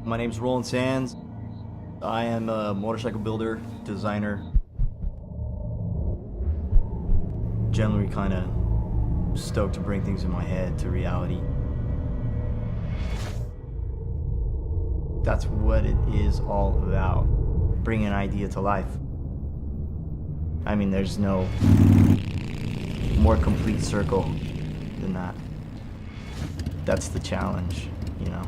My name's Roland Sands. I am a motorcycle builder, designer. Generally kind of stoked to bring things in my head to reality. That's what it is all about, bringing an idea to life. I mean, there's no more complete circle than that. That's the challenge, you know?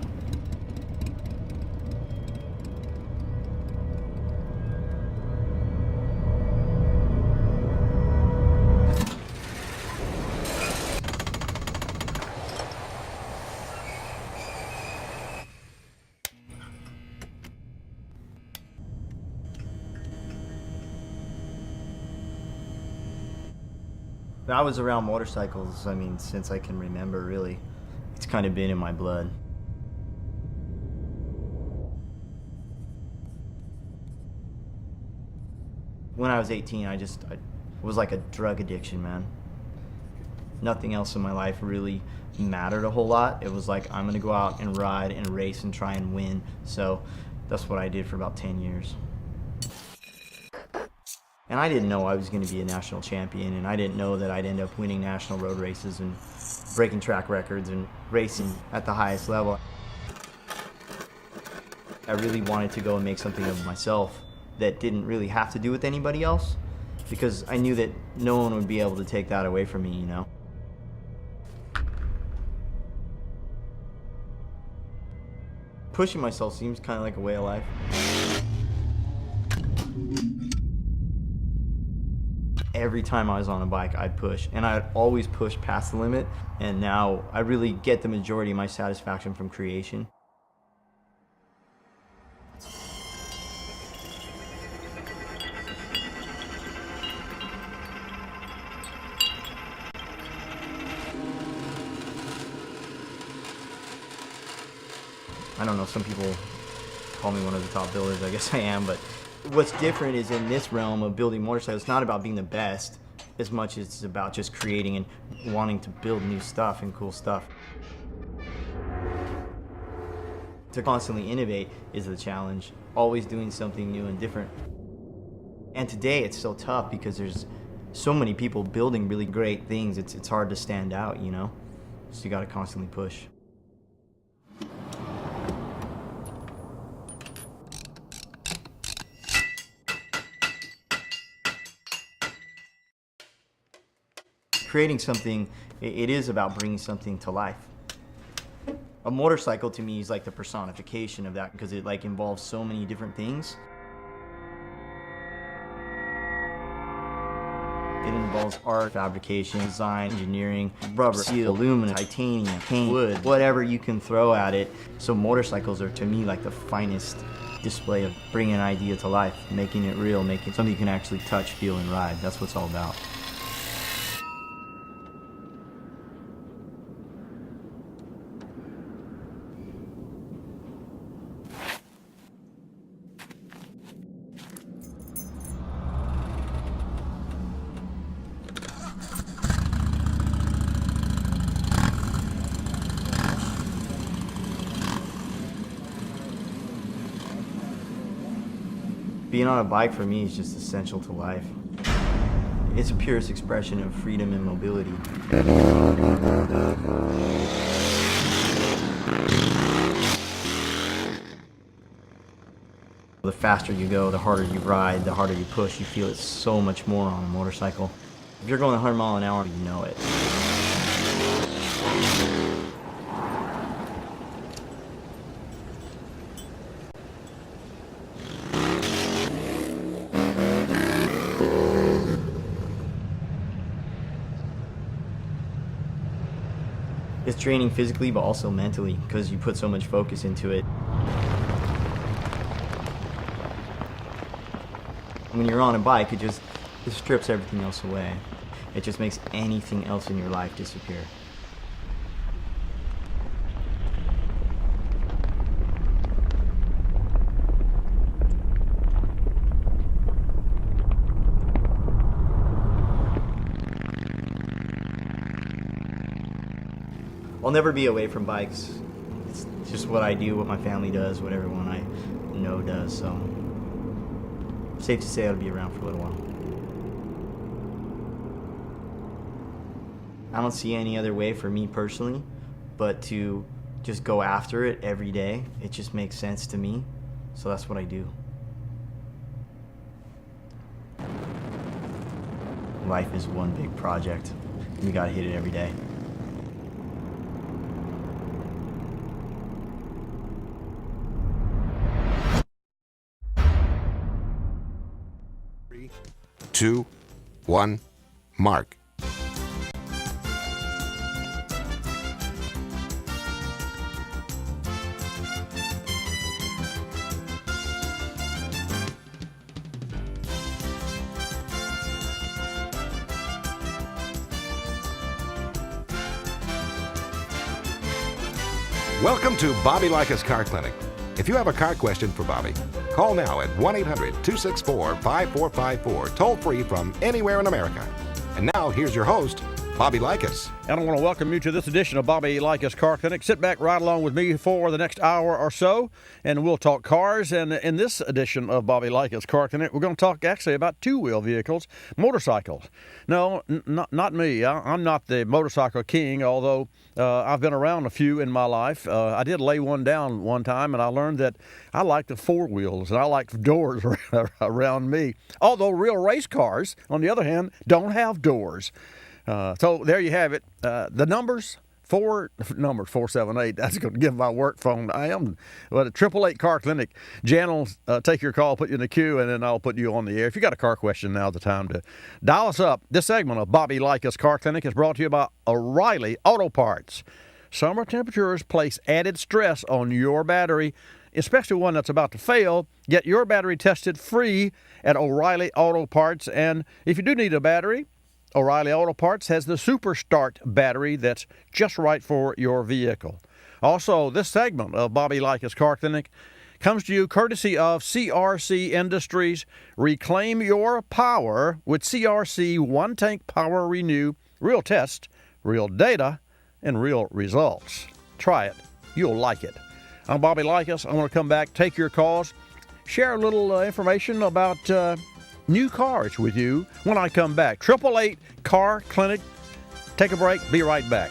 I was around motorcycles, I mean, since I can remember, really. It's kind of been in my blood. When I was 18, I was like a drug addiction, man. Nothing else in my life really mattered a whole lot. It was like, I'm gonna go out and ride and race and try and win. So that's what I did for about 10 years. And I didn't know I was going to be a national champion, and I didn't know that I'd end up winning national road races and breaking track records and racing at the highest level. I really wanted to go and make something of myself that didn't really have to do with anybody else, because I knew that no one would be able to take that away from me, you know? Pushing myself seems kind of like a way of life. Every time I was on a bike, I'd push, and I'd always push past the limit, and now I really get the majority of my satisfaction from creation. I don't know, some people call me one of the top builders, I guess I am, but what's different is in this realm of building motorcycles, it's not about being the best as much as it's about just creating and wanting to build new stuff and cool stuff. To constantly innovate is the challenge, always doing something new and different. And today it's so tough because there's so many people building really great things, it's hard to stand out, you know? So you gotta constantly push. Creating something, it is about bringing something to life. A motorcycle to me is like the personification of that, because it like involves so many different things. It involves art, fabrication, design, engineering, rubber, steel, aluminum, titanium, paint, wood, whatever you can throw at it. So motorcycles are to me like the finest display of bringing an idea to life, making it real, making something you can actually touch, feel, and ride. That's what it's all about. Being on a bike for me is just essential to life. It's the purest expression of freedom and mobility. The faster you go, the harder you ride, the harder you push. You feel it so much more on a motorcycle. If you're going 100 miles an hour, you know it. It's draining physically, but also mentally, because you put so much focus into it. When you're on a bike, it strips everything else away. It just makes anything else in your life disappear. I'll never be away from bikes. It's just what I do, what my family does, what everyone I know does. So safe to say I'll be around for a little while. I don't see any other way for me personally but to just go after it every day. It just makes sense to me, so that's what I do. Life is one big project. You gotta hit it every day. Three, 2, 1, mark. Welcome to Bobby Likis Car Clinic. If you have a car question for Bobby, call now at 1-800-264-5454, toll free from anywhere in America. And now, here's your host, Bobby Likis. And I want to welcome you to this edition of Bobby Likis Car Clinic. Sit back right along with me for the next hour or so, and we'll talk cars. And in this edition of Bobby Likis Car Clinic, we're going to talk actually about two-wheel vehicles, motorcycles. No, not me. I'm not the motorcycle king, although I've been around a few in my life. I did lay one down one time, and I learned that I like the four wheels, and I like doors around me. Although real race cars, on the other hand, don't have doors. So there you have it. The numbers, 478. That's going to give my work phone. I am, well, the 888 Car Clinic. Jan will take your call, put you in the queue, and then I'll put you on the air. If you got a car question, now's the time to dial us up. This segment of Bobby Likis Car Clinic is brought to you by O'Reilly Auto Parts. Summer temperatures place added stress on your battery, especially one that's about to fail. Get your battery tested free at O'Reilly Auto Parts. And if you do need a battery, O'Reilly Auto Parts has the Super Start battery that's just right for your vehicle. Also, this segment of Bobby Likis Car Clinic comes to you courtesy of CRC Industries. Reclaim your power with CRC One Tank Power Renew. Real test, real data, and real results. Try it. You'll like it. I'm Bobby Likis. I want to come back, take your calls, share a little information about new cars with you when I come back. 888 Car Clinic. Take a break. Be right back.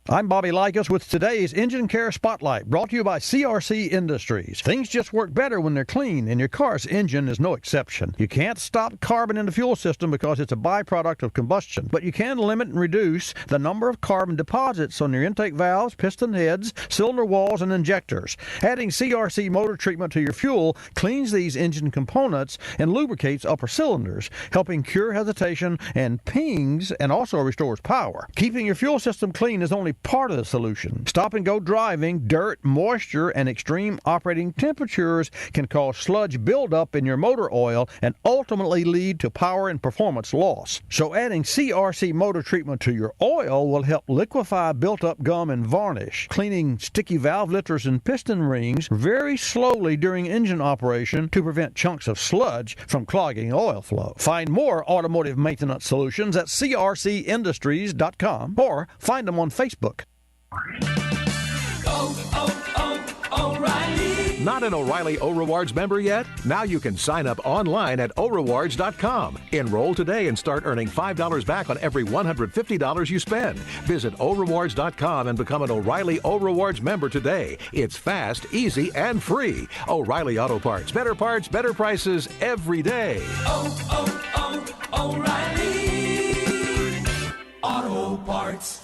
I'm Bobby Likis with today's Engine Care Spotlight, brought to you by CRC Industries. Things just work better when they're clean, and your car's engine is no exception. You can't stop carbon in the fuel system because it's a byproduct of combustion, but you can limit and reduce the number of carbon deposits on your intake valves, piston heads, cylinder walls, and injectors. Adding CRC motor treatment to your fuel cleans these engine components and lubricates upper cylinders, helping cure hesitation and pings, and also restores power. Keeping your fuel system clean is only part of the solution. Stop-and-go driving, dirt, moisture, and extreme operating temperatures can cause sludge buildup in your motor oil and ultimately lead to power and performance loss. So adding CRC motor treatment to your oil will help liquefy built-up gum and varnish, cleaning sticky valve lifters and piston rings very slowly during engine operation to prevent chunks of sludge from clogging oil flow. Find more automotive maintenance solutions at crcindustries.com or find them on Facebook. O'Reilly. Not an O'Reilly O-Rewards member yet? Now you can sign up online at orewards.com. Enroll today and start earning $5 back on every $150 you spend. Visit orewards.com and become an O'Reilly O-Rewards member today. It's fast, easy, and free. O'Reilly Auto Parts. Better prices every day. O'Reilly Auto Parts.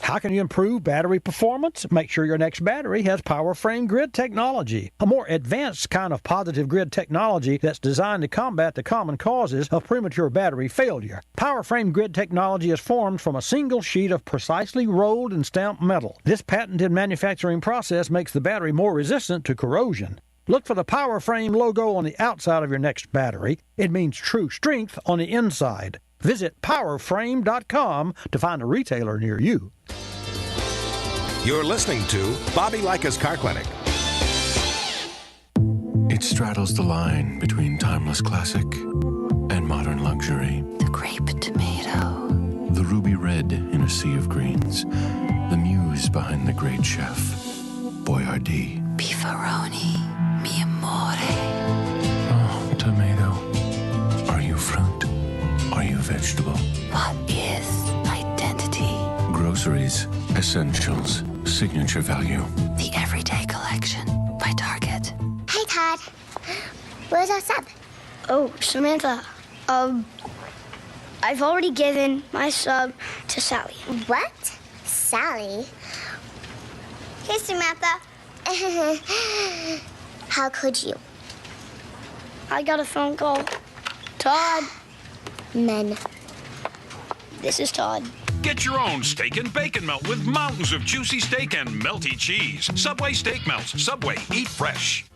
How can you improve battery performance? Make sure your next battery has Power Frame Grid technology, a more advanced kind of positive grid technology that's designed to combat the common causes of premature battery failure. Power Frame Grid technology is formed from a single sheet of precisely rolled and stamped metal. This patented manufacturing process makes the battery more resistant to corrosion. Look for the Power Frame logo on the outside of your next battery. It means true strength on the inside. Visit powerframe.com to find a retailer near you. You're listening to Bobby Likis Car Clinic. It straddles the line between timeless classic and modern luxury. The grape tomato. The ruby red in a sea of greens. The muse behind the great chef, Boyardee. Beefaroni, mi amore. Oh, tomato. Are you fruit? Are you vegetable? What is identity? Groceries, essentials, signature value. The Everyday Collection by Target. Hey, Todd. Where's our sub? Oh, Samantha. I've already given my sub to Sally. What? Sally? Hey, Samantha. How could you? I got a phone call. Todd. Men. This is Todd. Get your own steak and bacon melt with mountains of juicy steak and melty cheese. Subway Steak Melts. Subway, eat fresh.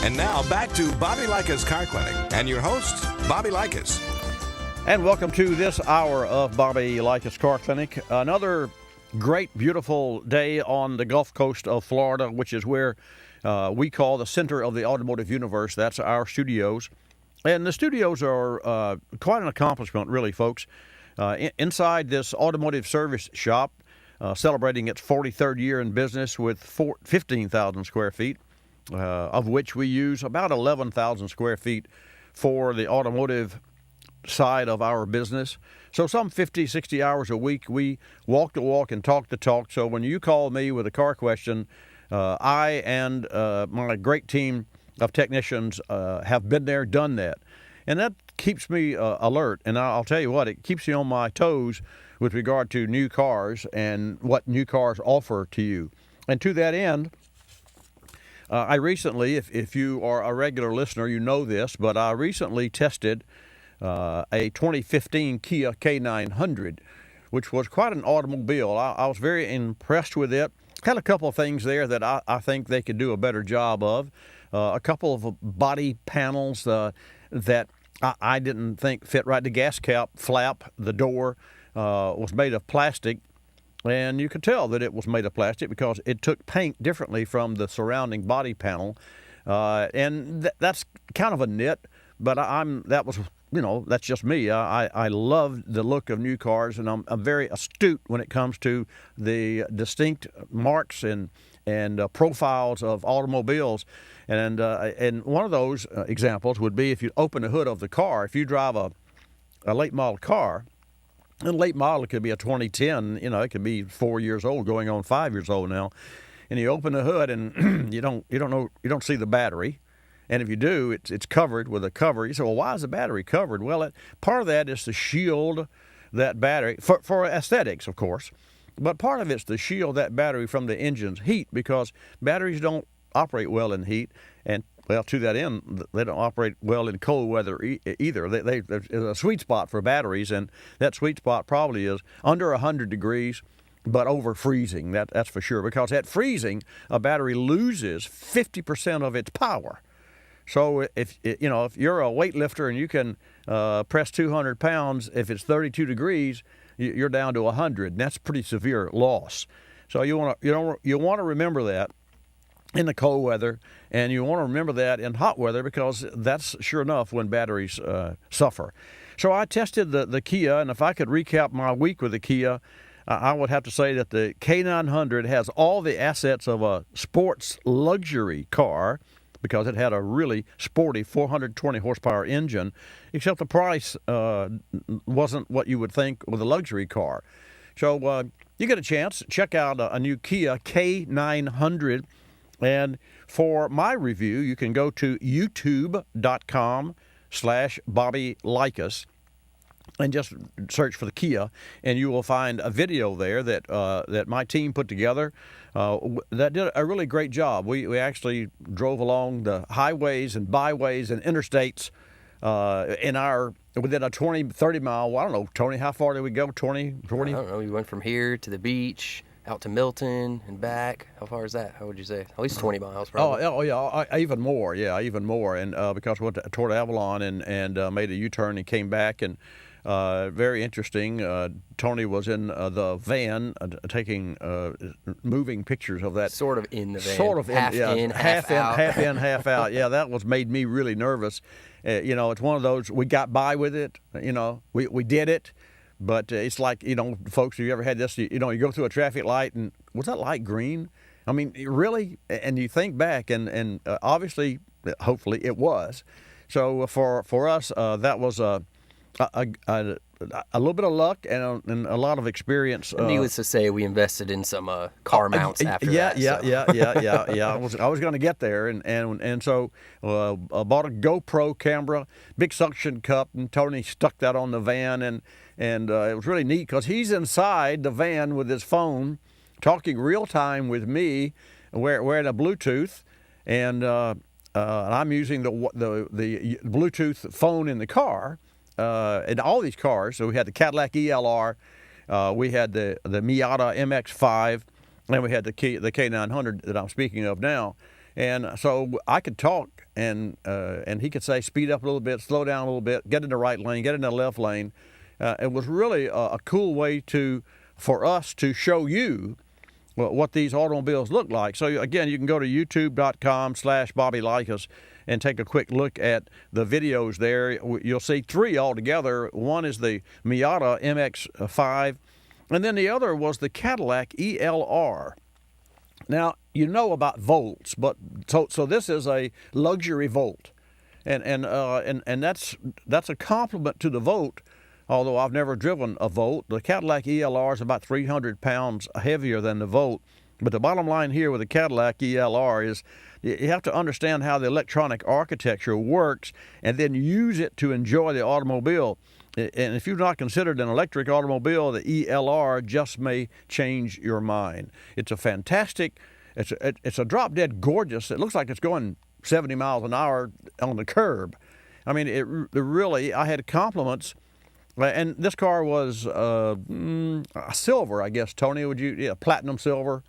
And now back to Bobby Likis Car Clinic and your host, Bobby Likis. And welcome to this hour of Bobby Likis Car Clinic. Another great, beautiful day on the Gulf Coast of Florida, which is where we call the center of the automotive universe. That's our studios. And the studios are quite an accomplishment, really, folks. Inside this automotive service shop, celebrating its 43rd year in business with 15,000 square feet, of which we use about 11,000 square feet for the automotive side of our business. So some 50, 60 hours a week, we walk the walk and talk the talk. So when you call me with a car question, I and my great team of technicians have been there, done that. And that keeps me alert. And I'll tell you what, it keeps me on my toes with regard to new cars and what new cars offer to you. And to that end, I recently, if you are a regular listener, you know this, but I recently tested a 2015 Kia K900, which was quite an automobile. I was very impressed with it. Had a couple of things there that I think they could do a better job of. A couple of body panels that I didn't think fit right. The gas cap flap, the door, was made of plastic. And you could tell that it was made of plastic because it took paint differently from the surrounding body panel. And that's kind of a nit, but that's just me. I love the look of new cars, and I'm very astute when it comes to the distinct marks and profiles of automobiles. And one of those examples would be if you open the hood of the car. If you drive a late model car, and late model could be a 2010, it could be 4 years old, going on 5 years old now. And you open the hood and you don't see the battery. And if you do, it's covered with a cover. You say, well, why is the battery covered? Well, part of that is to shield that battery, for aesthetics, of course. But part of it's to shield that battery from the engine's heat, because batteries don't operate well in heat. And, well, to that end, they don't operate well in cold weather either. There's a sweet spot for batteries, and that sweet spot probably is under 100 degrees, but over freezing, that's for sure. Because at freezing, a battery loses 50% of its power. So if you're a weightlifter and you can press 200 pounds, if it's 32 degrees, you're down to 100, and that's pretty severe loss. So you want to remember that in the cold weather, and you want to remember that in hot weather, because that's sure enough when batteries suffer. So I tested the Kia, and if I could recap my week with the Kia, I would have to say that the K900 has all the assets of a sports luxury car, because it had a really sporty 420 horsepower engine, except the price wasn't what you would think with a luxury car. So you get a chance, check out a new Kia K900. And for my review, you can go to youtube.com/Bobby Likis and just search for the Kia, and you will find a video there that my team put together that did a really great job. We actually drove along the highways and byways and interstates within a 20, 30 mile, I don't know, Tony, how far did we go? 20? I don't know. We went from here to the beach, out to Milton and back. How far is that? How would you say? At least 20 miles, probably. Oh yeah, even more. Yeah, even more. And because we went toward Avalon and made a U-turn and came back, and Very interesting. Tony was in the van taking moving pictures of that. Sort of in the van. Sort of half in, half out. half in, half out. Yeah, that was made me really nervous. It's one of those, we got by with it. We did it. But it's like, folks, have you ever had this? You go through a traffic light and was that light green? I mean, really? And you think back and obviously, hopefully it was. So for us, that was a little bit of luck and a lot of experience. Needless to say, we invested in some car mounts after that. Yeah. I was going to get there, and so bought a GoPro camera, big suction cup, and Tony stuck that on the van, and it was really neat because he's inside the van with his phone, talking real time with me, wearing a Bluetooth, and I'm using the Bluetooth phone in the car. In all these cars, so we had the Cadillac ELR, we had the Miata MX-5, and we had the K900 that I'm speaking of now. And so I could talk, and he could say, speed up a little bit, slow down a little bit, get in the right lane, get in the left lane. It was really a cool way for us to show you what these automobiles look like. So again, you can go to youtube.com/Bobby Likis and take a quick look at the videos there. You'll see 3 altogether. One is the Miata MX-5, and then the other was the Cadillac ELR. Now, you know about Volts, but so this is a luxury Volt, and that's a compliment to the Volt. Although I've never driven a Volt, the Cadillac ELR is about 300 pounds heavier than the Volt. But the bottom line here with the Cadillac ELR is you have to understand how the electronic architecture works and then use it to enjoy the automobile. And if you've not considered an electric automobile, the ELR just may change your mind. It's a fantastic, it's a drop dead gorgeous. It looks like it's going 70 miles an hour on the curb. I mean, it really, I had compliments. And this car was silver, I guess, Tony. Platinum silver.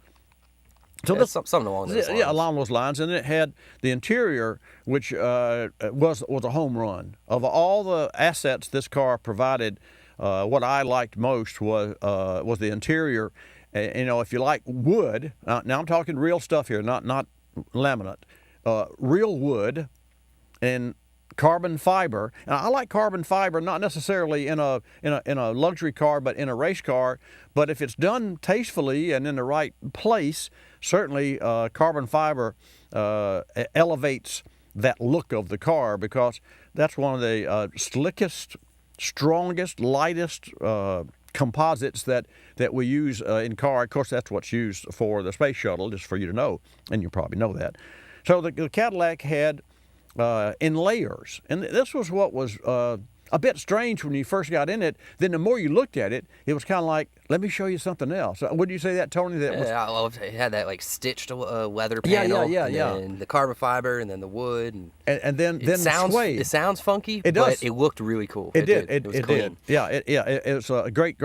So something along those lines. Yeah, along those lines. And it had the interior, which was a home run. Of all the assets this car provided, what I liked most was the interior. If you like wood, now I'm talking real stuff here, not laminate, real wood and carbon fiber. And I like carbon fiber, not necessarily in a luxury car, but in a race car. But if it's done tastefully and in the right place, certainly carbon fiber elevates that look of the car, because that's one of the slickest, strongest, lightest composites that we use in car. Of course, that's what's used for the space shuttle, just for you to know, and you probably know that. So the Cadillac had in layers. And this was what was a bit strange when you first got in it. Then the more you looked at it, it was kind of like, let me show you something else. Would you say that, Tony? I loved it. It had that like stitched leather panel. Yeah. And the carbon fiber, and then the wood. And then the suede. It sounds funky, it does. But it looked really cool. It did. It was it clean. Did. Yeah, it was a great.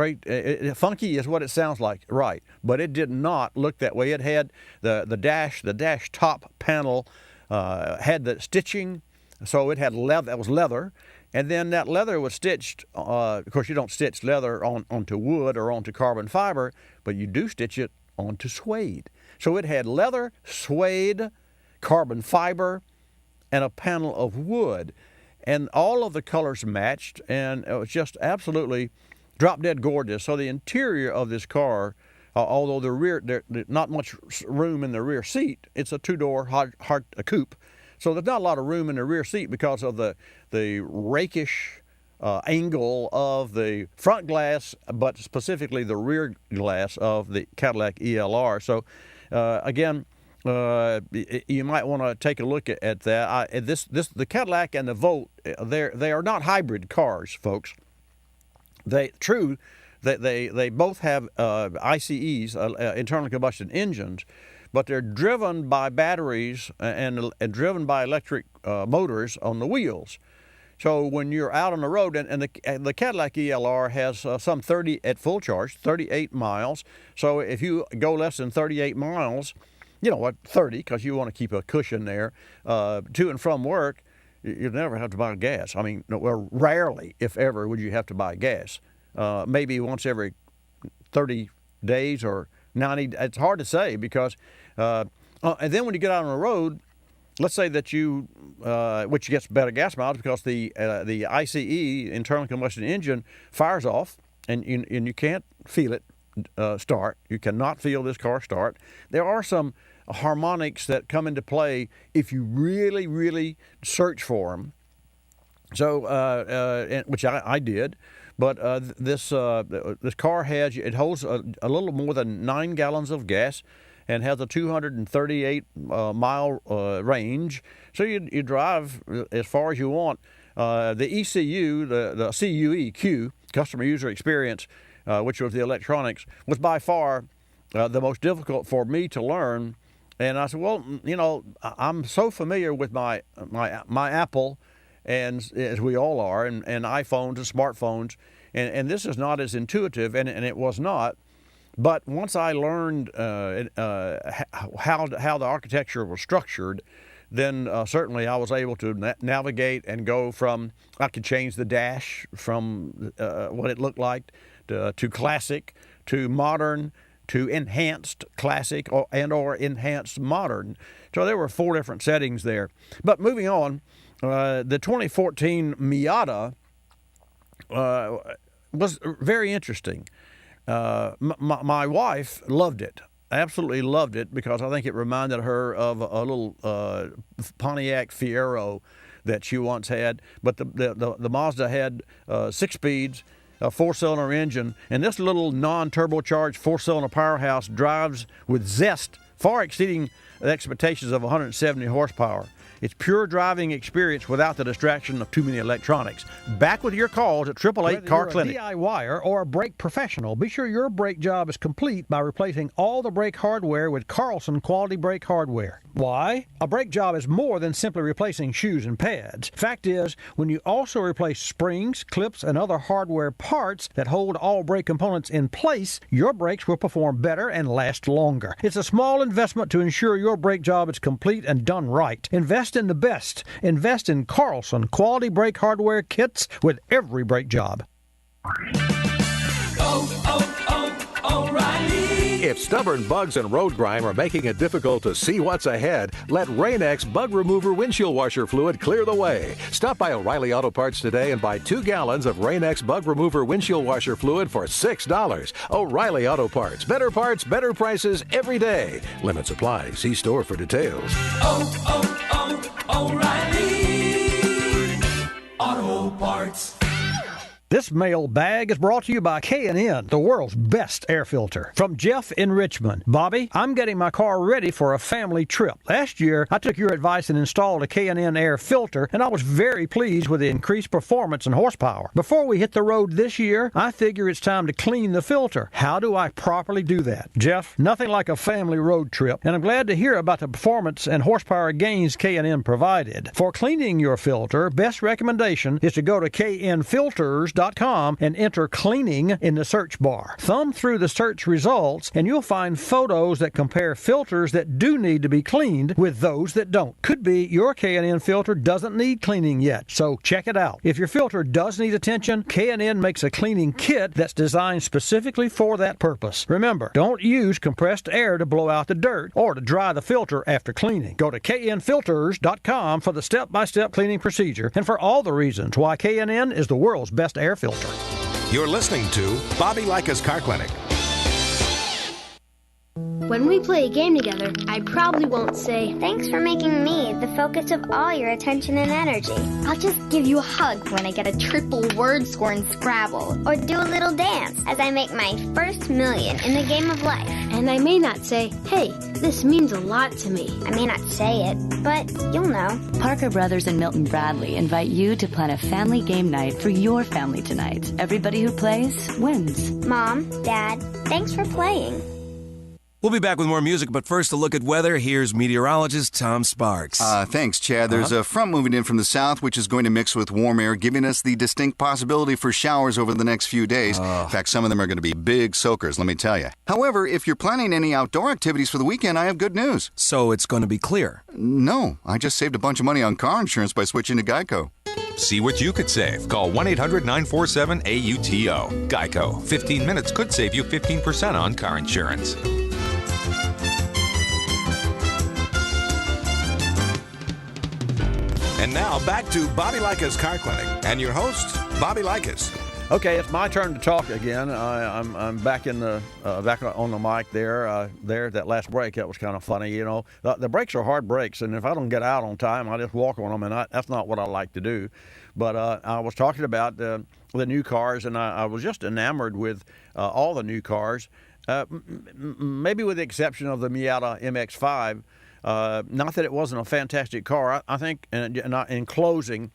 Funky is what it sounds like, right? But it did not look that way. It had the dash top panel. Had the stitching, so it had leather. That was leather, and then that leather was stitched. Of course, you don't stitch leather onto wood or onto carbon fiber, but you do stitch it onto suede. So it had leather, suede, carbon fiber, and a panel of wood, and all of the colors matched, and it was just absolutely drop dead gorgeous. So the interior of this car. Although there's not much room in the rear seat, it's a 2-door a coupe, so there's not a lot of room in the rear seat because of the rakish angle of the front glass, but specifically the rear glass of the Cadillac ELR. So again, you might want to take a look at that. The Cadillac and the Volt, they are not hybrid cars, folks. They both have ICEs, internal combustion engines, but they're driven by batteries and driven by electric motors on the wheels. So when you're out on the road, and the Cadillac ELR has some 30 at full charge, 38 miles. So if you go less than 38 miles, 30, because you want to keep a cushion there, to and from work, you'd never have to buy gas. I mean, well, rarely, if ever, would you have to buy gas. Maybe once every 30 days or 90. It's hard to say because, and then when you get out on the road, let's say that you, which gets better gas mileage because the ICE, internal combustion engine, fires off, and you can't feel it start. You cannot feel this car start. There are some harmonics that come into play if you really, really search for them. So, which I did. But this car holds a little more than 9 gallons of gas and has a 238 mile range. So you drive as far as you want. The ECU, the CUE, Customer User Experience, which was the electronics, was by far the most difficult for me to learn. And I said, well, I'm so familiar with my Apple, and as we all are, and iPhones and smartphones, and this is not as intuitive, and it was not. But once I learned how the architecture was structured, then certainly I was able to navigate and go from, I could change the dash from what it looked like to classic, to modern, to enhanced classic, or enhanced modern. So there were 4 different settings there. But moving on, the 2014 Miata was very interesting. My wife loved it, absolutely loved it, because I think it reminded her of a little Pontiac Fiero that she once had. But the Mazda had 6 speeds, a 4-cylinder engine, and this little non-turbocharged 4-cylinder powerhouse drives with zest, far exceeding the expectations of 170 horsepower. It's pure driving experience without the distraction of too many electronics. Back with your calls at 888 Car Clinic. Whether you're a DIYer or a brake professional, be sure your brake job is complete by replacing all the brake hardware with Carlson quality brake hardware. Why? A brake job is more than simply replacing shoes and pads. Fact is, when you also replace springs, clips, and other hardware parts that hold all brake components in place, your brakes will perform better and last longer. It's a small investment to ensure your brake job is complete and done right. Invest in the best. Invest in Carlson quality brake hardware kits with every brake job. O'Reilly. If stubborn bugs and road grime are making it difficult to see what's ahead, let Rain-X Bug Remover Windshield Washer Fluid clear the way. Stop by O'Reilly Auto Parts today and buy 2 gallons of Rain-X Bug Remover Windshield Washer Fluid for $6. O'Reilly Auto Parts. Better parts, better prices every day. Limits apply. See store for details. O'Reilly Auto Parts. This mailbag is brought to you by K&N, the world's best air filter. From Jeff in Richmond. Bobby, I'm getting my car ready for a family trip. Last year, I took your advice and installed a K&N air filter, and I was very pleased with the increased performance and horsepower. Before we hit the road this year, I figure it's time to clean the filter. How do I properly do that? Jeff, nothing like a family road trip, and I'm glad to hear about the performance and horsepower gains K&N provided. For cleaning your filter, best recommendation is to go to knfilters.com and enter cleaning in the search bar. Thumb through the search results and you'll find photos that compare filters that do need to be cleaned with those that don't. Could be your K&N filter doesn't need cleaning yet, so check it out. If your filter does need attention, K&N makes a cleaning kit that's designed specifically for that purpose. Remember, don't use compressed air to blow out the dirt or to dry the filter after cleaning. Go to knfilters.com for the step-by-step cleaning procedure and for all the reasons why K&N is the world's best air filter. You're listening to Bobby Likis Car Clinic. When we play a game together, I probably won't say, Thanks for making me the focus of all your attention and energy. I'll just give you a hug when I get a triple word score in Scrabble. Or do a little dance as I make my first million in the game of life. And I may not say, hey, this means a lot to me. I may not say it, but you'll know. Parker Brothers and Milton Bradley invite you to plan a family game night for your family tonight. Everybody who plays wins. Mom, Dad, thanks for playing. We'll be back with more music, but first a look at weather. Here's meteorologist Tom Sparks. Thanks, Chad. There's a front moving in from the south, which is going to mix with warm air, giving us the distinct possibility for showers over the next few days. In fact, some of them are going to be big soakers, let me tell you. However, if you're planning any outdoor activities for the weekend, I have good news. So it's going to be clear? No, I just saved a bunch of money on car insurance by switching to Geico. See what you could save. Call 1-800-947-AUTO. Geico. 15 minutes could save you 15% on car insurance. And now back to Bobby Likis Car Clinic and your host, Bobby Likis. Okay, it's my turn to talk again. I'm back in the back on the mic there. That last break, that was kind of funny. You know, the brakes are hard brakes, and if I don't get out on time, I just walk on them, and that's not what I like to do. But I was talking about the new cars, and I was just enamored with all the new cars, maybe with the exception of the Miata MX-5. Not that it wasn't a fantastic car. I think, in closing,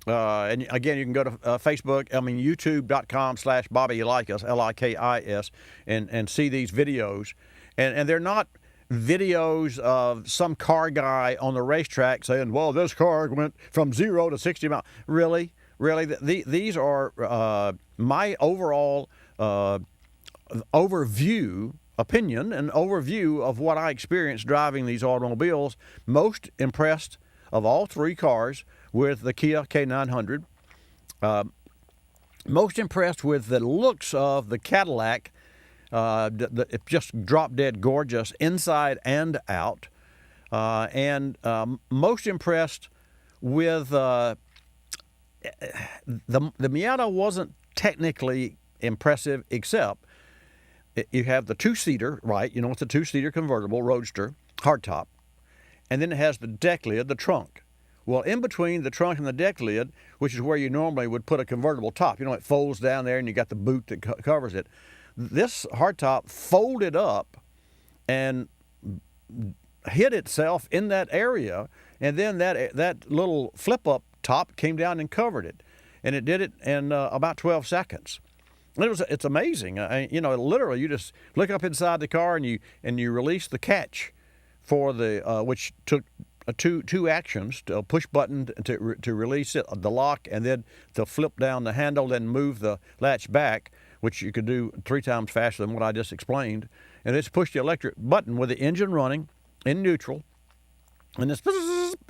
and again, you can go to Facebook, YouTube.com/Bobby Likis, Likis, and see these videos. And they're not videos of some car guy on the racetrack saying, well, this car went from 0 to 60 miles. Really? These are my overall opinion and overview of what I experienced driving these automobiles. Most impressed of all three cars with the Kia K900. Most impressed with the looks of the Cadillac. It's just drop dead gorgeous inside and out. And most impressed with the Miata wasn't technically impressive, except you have the two-seater, right? You know, it's a two-seater convertible roadster, hardtop. And then it has the deck lid, the trunk. Well, in between the trunk and the deck lid, which is where you normally would put a convertible top, you know, it folds down there and you got the boot that covers it. This hardtop folded up and hid itself in that area, and then that little flip-up top came down and covered it. And it did it in about 12 seconds. It's amazing. Literally, you just look up inside the car and you release the catch for the which took two actions: to push button to release it, the lock, and then to flip down the handle, then move the latch back, which you could do 3 times faster than what I just explained. And it's pushed the electric button with the engine running in neutral, and this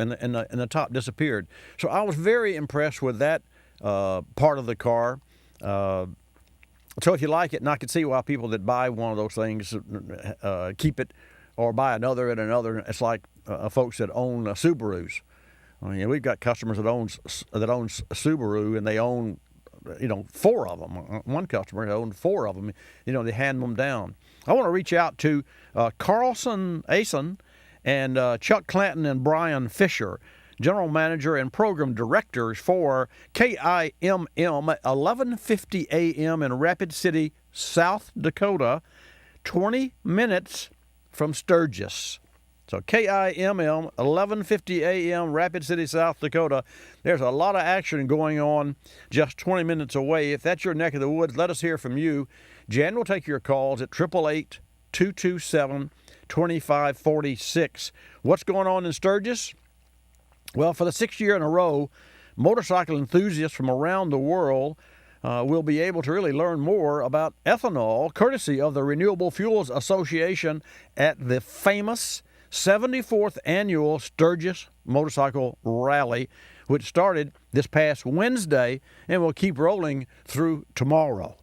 and the top disappeared. So I was very impressed with that part of the car. So if you like it, and I can see why people that buy one of those things keep it or buy another and another. It's like folks that own Subarus. I mean, we've got customers that owns Subaru, and they own 4 of them. One customer owned 4 of them. They hand them down. I want to reach out to Carlson Asen and Chuck Clanton and Brian Fisher, General Manager and Program Directors for KIMM 1150 AM in Rapid City, South Dakota, 20 minutes from Sturgis. So KIMM 1150 AM, Rapid City, South Dakota. There's a lot of action going on just 20 minutes away. If that's your neck of the woods, let us hear from you. Jan will take your calls at 888-227-2546. What's going on in Sturgis? Well, for the 6th year in a row, motorcycle enthusiasts from around the world will be able to really learn more about ethanol, courtesy of the Renewable Fuels Association at the famous 74th Annual Sturgis Motorcycle Rally, which started this past Wednesday and will keep rolling through tomorrow.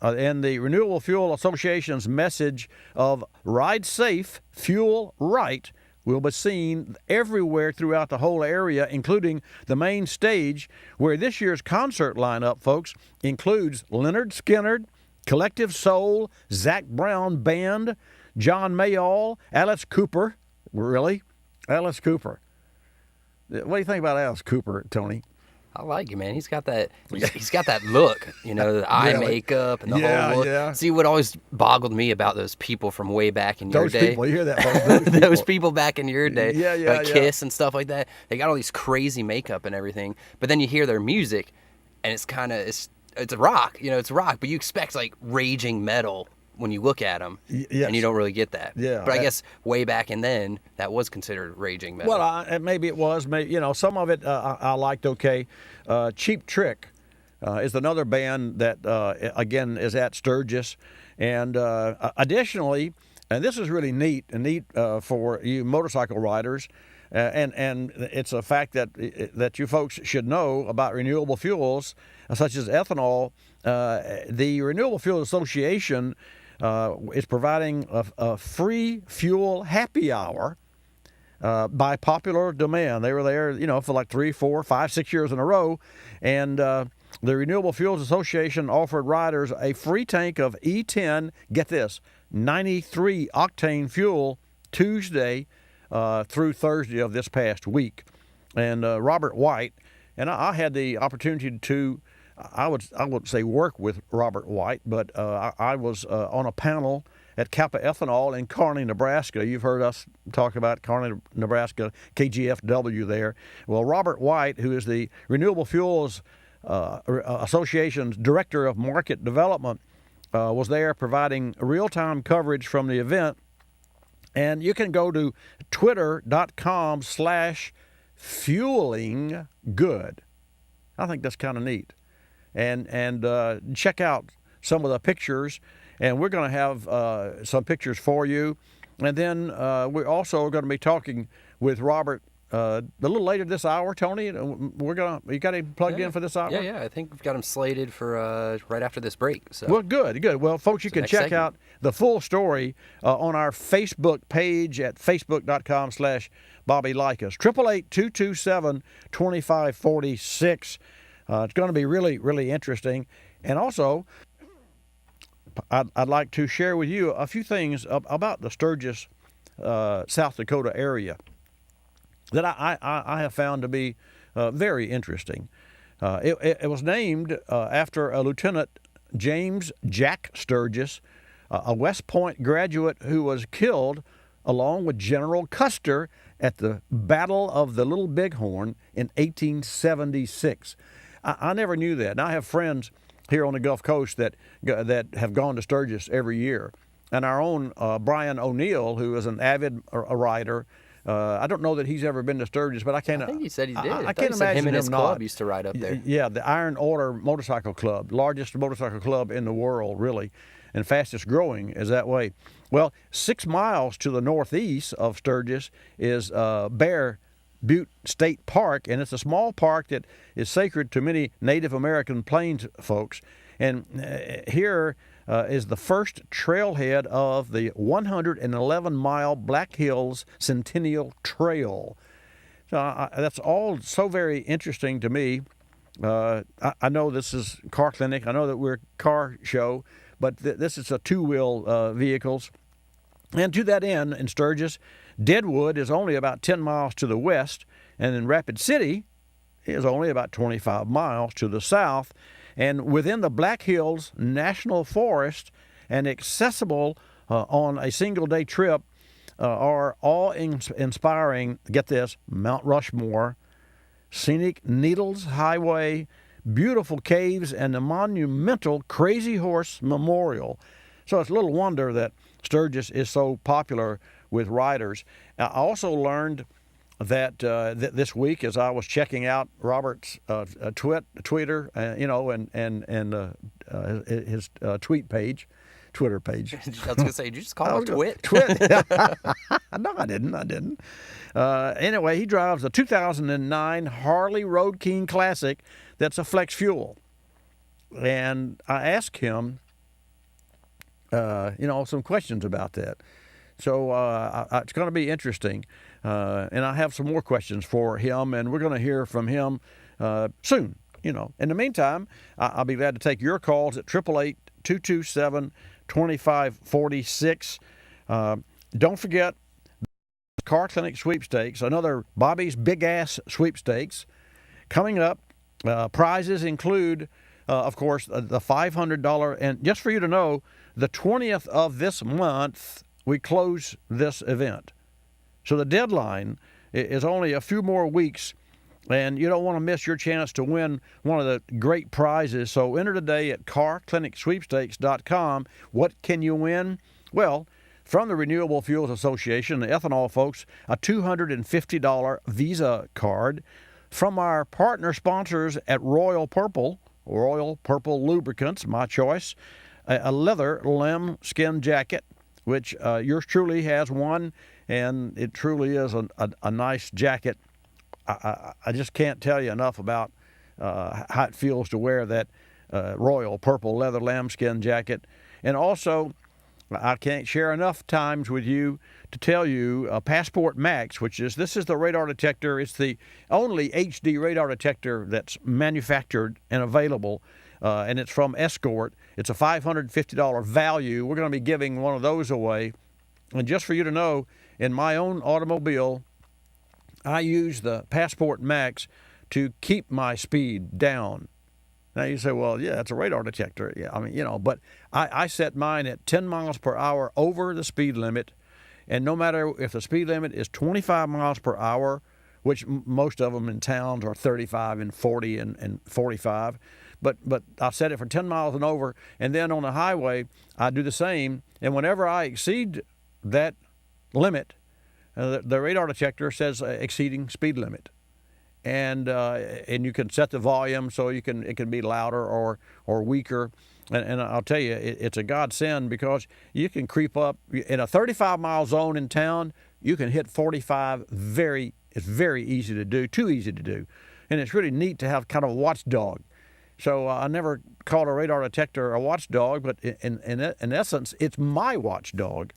And the Renewable Fuel Association's message of ride safe, fuel right will be seen everywhere throughout the whole area, including the main stage, where this year's concert lineup, folks, includes Leonard Skinner, Collective Soul, Zach Brown Band, John Mayall, Alice Cooper. Really? Alice Cooper. What do you think about Alice Cooper, Tony? I like it, man. He's got that look, the eye makeup and the whole look. Yeah. See, what always boggled me about those people from way back in your day. Those people, you hear that? Those people back in your day. Yeah. Kiss and stuff like that. They got all these crazy makeup and everything. But then you hear their music, and it's rock. It's rock, but you expect like raging metal when you look at them, yes. and you don't really get that. Yeah. But I guess way back and then, that was considered raging metal. Well, maybe it was. Maybe, some of it I liked okay. Cheap Trick is another band that, again, is at Sturgis. And additionally, and this is really neat for you motorcycle riders, and it's a fact that you folks should know about renewable fuels, such as ethanol. The Renewable Fuel Association is providing a free fuel happy hour by popular demand. They were there, for like 3, 4, 5, 6 years in a row, and the Renewable Fuels Association offered riders a free tank of E10. Get this, 93 octane fuel Tuesday through Thursday of this past week. And Robert White, and I had the opportunity to, I would say work with Robert White, but I was on a panel at Kappa Ethanol in Kearney, Nebraska. You've heard us talk about Kearney, Nebraska, KGFW there. Well, Robert White, who is the Renewable Fuels Association's Director of Market Development, was there providing real-time coverage from the event. And you can go to twitter.com/fuelinggood. I think that's kind of neat. And check out some of the pictures. And we're going to have some pictures for you. And then we're also going to be talking with Robert a little later this hour, Tony. You got him plugged in for this hour? Yeah. I think we've got him slated for right after this break. So. Well, good. Well, folks, you can check out the full story on our Facebook page at facebook.com/Bobby Likis. 888-227-2546. It's going to be really, really interesting. And also, I'd like to share with you a few things about the Sturgis, South Dakota area that I have found to be very interesting. It was named after a Lieutenant James Jack Sturgis, a West Point graduate who was killed along with General Custer at the Battle of the Little Bighorn in 1876. I never knew that. And I have friends here on the Gulf Coast that have gone to Sturgis every year. And our own Brian O'Neill, who is an avid rider, I don't know that he's ever been to Sturgis, but I think he said he did. I can't imagine him and his him club not. used to ride up there. Yeah, the Iron Order Motorcycle Club, largest motorcycle club in the world, really, and fastest growing is that way. Well, 6 miles to the northeast of Sturgis is Bear Butte State Park, and it's a small park that is sacred to many Native American Plains folks. And here is the first trailhead of the 111-mile Black Hills Centennial Trail. So that's all so very interesting to me. I know this is Car Clinic. I know that we're a car show, but this is a two-wheel vehicles. And to that end, in Sturgis, Deadwood is only about 10 miles to the west, and in Rapid City is only about 25 miles to the south. And within the Black Hills National Forest and accessible on a single-day trip are awe-inspiring, get this, Mount Rushmore, scenic Needles Highway, beautiful caves, and the monumental Crazy Horse Memorial. So it's little wonder that Sturgis is so popular with riders. I also learned that this week, as I was checking out Robert's Twitter, his tweet page, Twitter page. I was going to say, did you just call it Twit? Twit. No, I didn't. Anyway, he drives a 2009 Harley Road King Classic that's a flex fuel. And I asked him, some questions about that. So it's going to be interesting. And I have some more questions for him, and we're going to hear from him soon. In the meantime, I'll be glad to take your calls at 888-227-2546. Don't forget Car Clinic Sweepstakes, another Bobby's Big Ass Sweepstakes. Coming up, prizes include, of course, the $500. And just for you to know, the 20th of this month, we close this event. So the deadline is only a few more weeks And you don't want to miss your chance to win one of the great prizes. So enter today at carclinicsweepstakes.com. What can you win? Well, from the Renewable Fuels Association, the ethanol folks, a $250 Visa card. From our partner sponsors at Royal Purple Lubricants, my choice, a leather lambskin jacket, which yours truly has one, and it truly is a nice jacket. I just can't tell you enough about how it feels to wear that Royal Purple leather lambskin jacket. And also, I can't share enough times with you to tell you Passport Max, this is the radar detector. It's the only HD radar detector that's manufactured and available, and it's from Escort. It's a $550 value. We're going to be giving one of those away. And just for you to know, in my own automobile, I use the Passport Max to keep my speed down. Now you say, well, yeah, it's a radar detector. Yeah, I mean, but I set mine at 10 miles per hour over the speed limit. And no matter if the speed limit is 25 miles per hour, which most of them in towns are 35 and 40 and 45, but I set it for 10 miles and over. And then on the highway, I do the same. And whenever I exceed that limit, the radar detector says exceeding speed limit. And you can set the volume so it can be louder or weaker. And I'll tell you, it's a godsend because you can creep up in a 35-mile zone in town. You can hit 45 it's very easy to do, too easy to do. And it's really neat to have kind of a watchdog. So I never called a radar detector a watchdog, but in essence, it's my watchdog.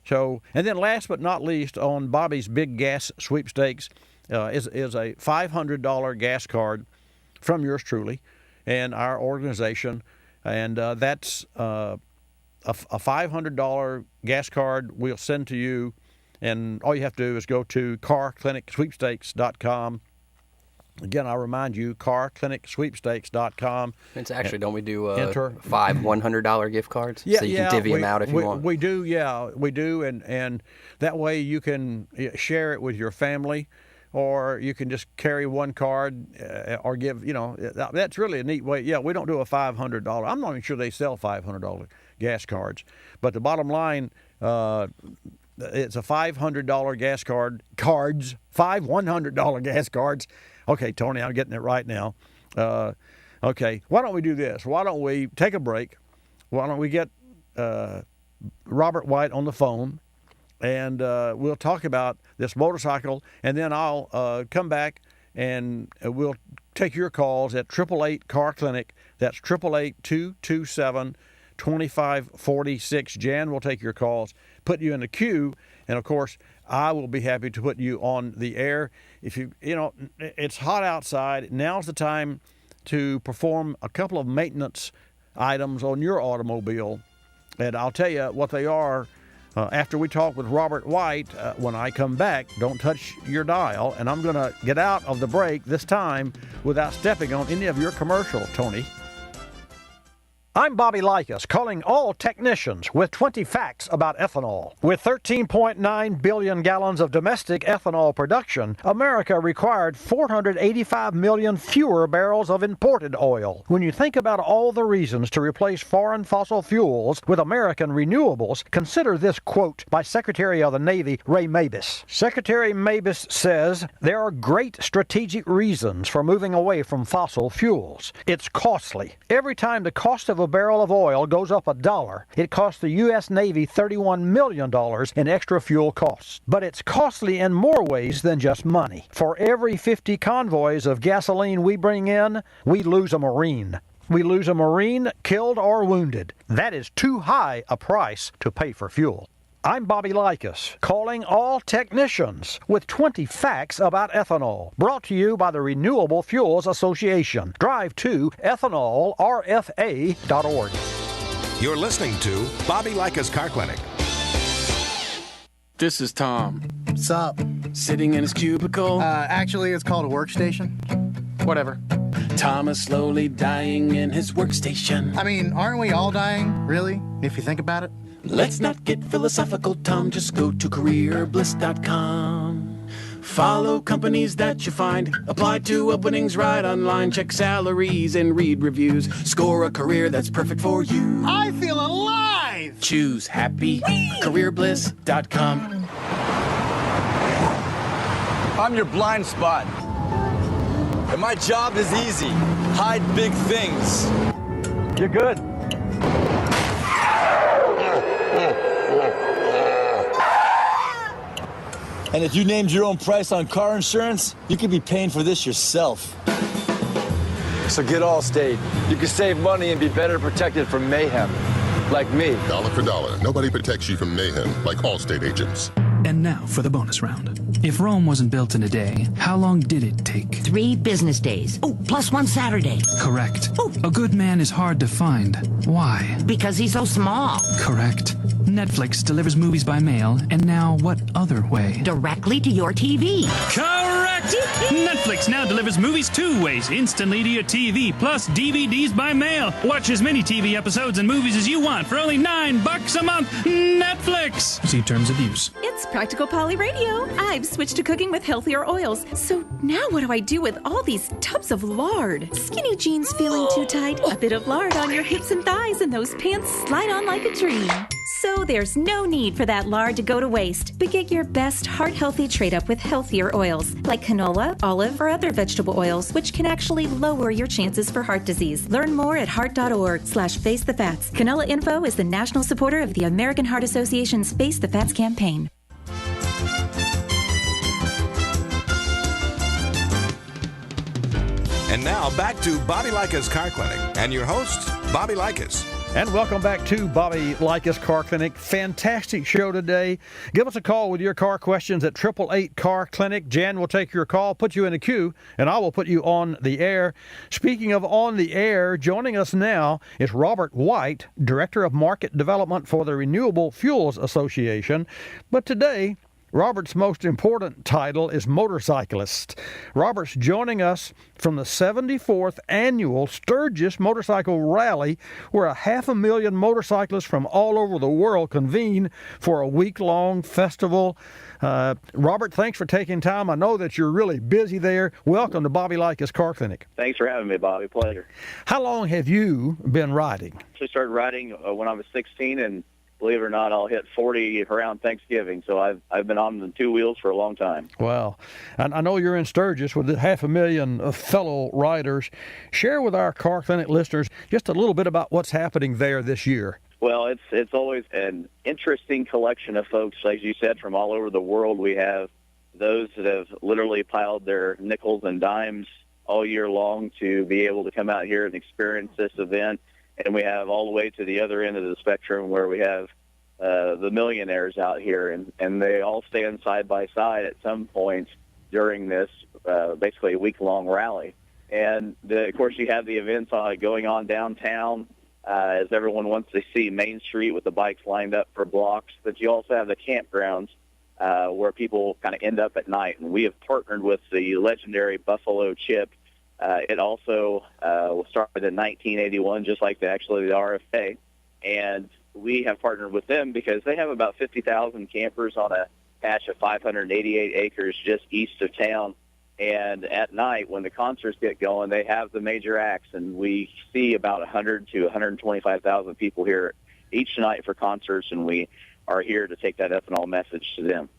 So, and then last but not least, on Bobby's Big Gas Sweepstakes, is a $500 gas card from yours truly and our organization, and that's a $500 gas card we'll send to you, and all you have to do is go to carclinicsweepstakes.com. Again, I remind you, carclinicsweepstakes.com. It's actually, don't we do enter 5 $100 gift cards? Yeah, so you can divvy them out if you want. We do, and that way you can share it with your family, or you can just carry one card or give, that's really a neat way. Yeah, we don't do a $500. I'm not even sure they sell $500 gas cards. But the bottom line, it's a $500 gas cards, 5 $100 gas cards. Okay, Tony, I'm getting it right now. Okay, why don't we do this? Why don't we take a break? Why don't we get Robert White on the phone, and we'll talk about this motorcycle, and then I'll come back and we'll take your calls at 888-CAR-CLINIC. That's 888-227-2546. Jan will take your calls, put you in the queue, and of course, I will be happy to put you on the air. If it's hot outside, now's the time to perform a couple of maintenance items on your automobile, and I'll tell you what they are after we talk with Robert White. When I come back, don't touch your dial, and I'm going to get out of the break this time without stepping on any of your commercial, Tony. I'm Bobby Likis, calling all technicians with 20 facts about ethanol. With 13.9 billion gallons of domestic ethanol production, America required 485 million fewer barrels of imported oil. When you think about all the reasons to replace foreign fossil fuels with American renewables, consider this quote by Secretary of the Navy Ray Mabus. Secretary Mabus says, there are great strategic reasons for moving away from fossil fuels. It's costly. Every time the cost of a barrel of oil goes up $1, it costs the U.S. Navy $31 million in extra fuel costs. But it's costly in more ways than just money. For every 50 convoys of gasoline we bring in, we lose a Marine. We lose a Marine killed or wounded. That is too high a price to pay for fuel. I'm Bobby Likis, calling all technicians with 20 facts about ethanol. Brought to you by the Renewable Fuels Association. Drive to ethanolrfa.org. You're listening to Bobby Likis Car Clinic. This is Tom. What's up? Sitting in his cubicle. Actually, it's called a workstation. Whatever. Tom is slowly dying in his workstation. I mean, aren't we all dying, really, if you think about it? Let's not get philosophical, Tom. Just go to careerbliss.com. Follow companies that you find. Apply to openings right online. Check salaries and read reviews. Score a career that's perfect for you. I feel alive! Choose happy. CareerBliss.com. I'm your blind spot. And my job is easy. Hide big things. You're good. And if you named your own price on car insurance, you could be paying for this yourself. So get Allstate. You can save money and be better protected from mayhem. Like me. Dollar for dollar. Nobody protects you from mayhem like Allstate agents. And now for the bonus round. If Rome wasn't built in a day, how long did it take? 3 business days. Oh, plus 1 Saturday. Correct. Oh. A good man is hard to find. Why? Because he's so small. Correct. Netflix delivers movies by mail, and now what other way? Directly to your TV. Correct! Netflix now delivers movies 2 ways, instantly to your TV, plus DVDs by mail. Watch as many TV episodes and movies as you want for only $9 a month. Netflix! See terms of use. It's Practical Poly Radio. I've switched to cooking with healthier oils. So now what do I do with all these tubs of lard? Skinny jeans feeling too tight? A bit of lard on your hips and thighs and those pants slide on like a dream. So there's no need for that lard to go to waste. But get your best heart-healthy trade-up with healthier oils, like canola, olive, or other vegetable oils, which can actually lower your chances for heart disease. Learn more at heart.org/facethefats. Canola Info is the national supporter of the American Heart Association's Face the Fats campaign. And now back to Bobby Likis Car Clinic and your host, Bobby Likis. And welcome back to Bobby Likis Car Clinic. Fantastic show today. Give us a call with your car questions at 888 Car Clinic. Jan will take your call, put you in a queue, and I will put you on the air. Speaking of on the air, joining us now is Robert White, Director of Market Development for the Renewable Fuels Association. But today, Robert's most important title is motorcyclist. Robert's joining us from the 74th Annual Sturgis Motorcycle Rally, where 500,000 motorcyclists from all over the world convene for a week-long festival. Robert, thanks for taking time. I know that you're really busy there. Welcome to Bobby Likis Car Clinic. Thanks for having me, Bobby. Pleasure. How long have you been riding? I started riding when I was 16, and believe it or not, I'll hit 40 around Thanksgiving. So I've been on the 2 wheels for a long time. Wow. And I know you're in Sturgis with 500,000 fellow riders. Share with our Car Clinic listeners just a little bit about what's happening there this year. Well, it's always an interesting collection of folks, as you said, from all over the world. We have those that have literally piled their nickels and dimes all year long to be able to come out here and experience this event. And we have all the way to the other end of the spectrum where we have the millionaires out here, and they all stand side by side at some point during this basically a week-long rally. And, of course, you have the events going on downtown as everyone wants to see Main Street with the bikes lined up for blocks. But you also have the campgrounds where people kind of end up at night. And we have partnered with the legendary Buffalo Chip. It also was started in 1981, just like the RFA, and we have partnered with them because they have about 50,000 campers on a patch of 588 acres just east of town. And at night, when the concerts get going, they have the major acts, and we see about 100 to 125,000 people here each night for concerts, and we are here to take that ethanol message to them.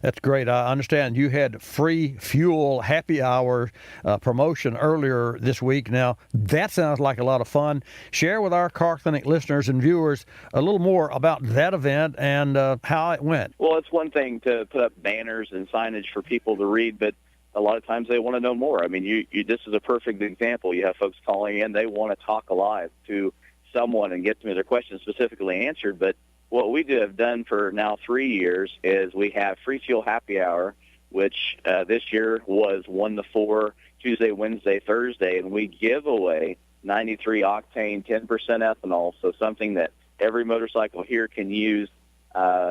That's great. I understand you had free fuel happy hour promotion earlier this week. Now, that sounds like a lot of fun. Share with our Car Clinic listeners and viewers a little more about that event and how it went. Well, it's one thing to put up banners and signage for people to read, but a lot of times they want to know more. I mean, this is a perfect example. You have folks calling in. They want to talk live to someone and get their questions specifically answered, but what we have done for now 3 years is we have free fuel happy hour, which this year was 1 to 4, Tuesday, Wednesday, Thursday, and we give away 93 octane, 10% ethanol, so something that every motorcycle here can use,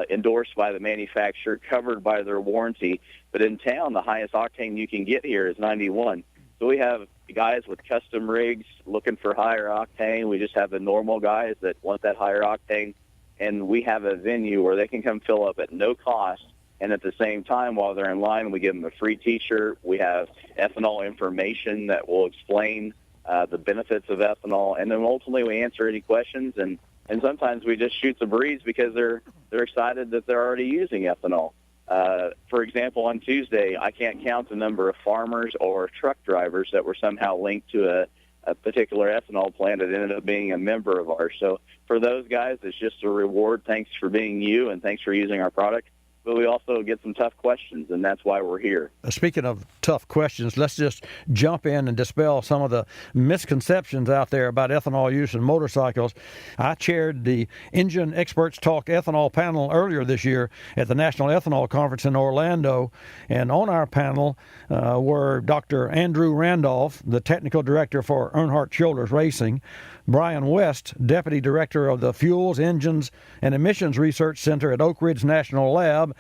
endorsed by the manufacturer, covered by their warranty. But in town, the highest octane you can get here is 91. So we have guys with custom rigs looking for higher octane. We just have the normal guys that want that higher octane. And we have a venue where they can come fill up at no cost And at the same time, while they're in line, we give them a free T-shirt. We have ethanol information that will explain the benefits of ethanol, and then ultimately we answer any questions. And sometimes we just shoot the breeze because they're excited that they're already using ethanol. For example, on Tuesday, I can't count the number of farmers or truck drivers that were somehow linked to a particular ethanol plant that ended up being a member of ours. So for those guys, it's just a reward. Thanks for being you, and thanks for using our product. But we also get some tough questions, and that's why we're here. Speaking of tough questions, let's just jump in and dispel some of the misconceptions out there about ethanol use in motorcycles. I chaired the Engine Experts Talk Ethanol panel earlier this year at the National Ethanol Conference in Orlando, and on our panel were Dr. Andrew Randolph, the technical director for Earnhardt Childers Racing, Brian West, Deputy Director of the Fuels, Engines, and Emissions Research Center at Oak Ridge National Lab,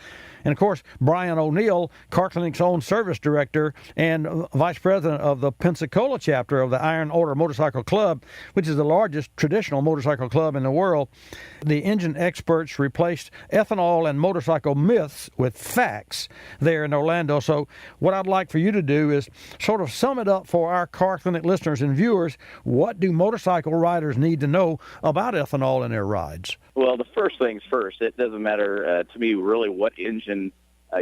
and, of course, Brian O'Neill, Car Clinic's own Service Director and Vice President of the Pensacola chapter of the Iron Order Motorcycle Club, which is the largest traditional motorcycle club in the world. The Engine Experts replaced ethanol and motorcycle myths with facts there in Orlando. So what I'd like for you to do is sort of sum it up for our Car Clinic listeners and viewers. What do motorcycle riders need to know about ethanol in their rides? Well, the first things first. It doesn't matter to me really what engine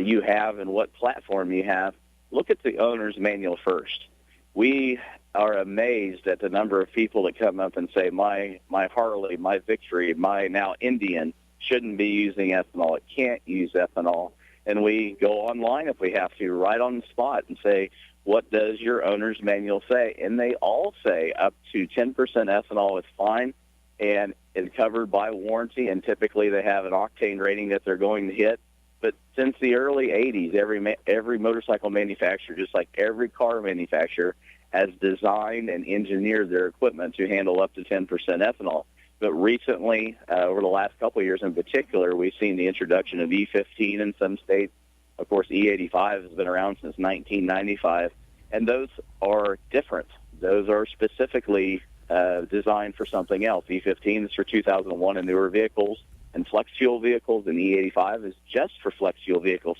you have and what platform you have. Look at the owner's manual first. We are amazed at the number of people that come up and say, my Harley, my Victory, my now Indian shouldn't be using ethanol. It can't use ethanol. And we go online if we have to, right on the spot, and say, what does your owner's manual say? And they all say up to 10% ethanol is fine and is covered by warranty, and typically they have an octane rating that they're going to hit. But since the early 80s, every motorcycle manufacturer, just like every car manufacturer, has designed and engineered their equipment to handle up to 10% ethanol. But recently, over the last couple of years in particular, we've seen the introduction of E15 in some states. Of course, E85 has been around since 1995, and those are different. Those are specifically designed for something else. E15 is for 2001 and newer vehicles and flex fuel vehicles, and E85 is just for flex fuel vehicles.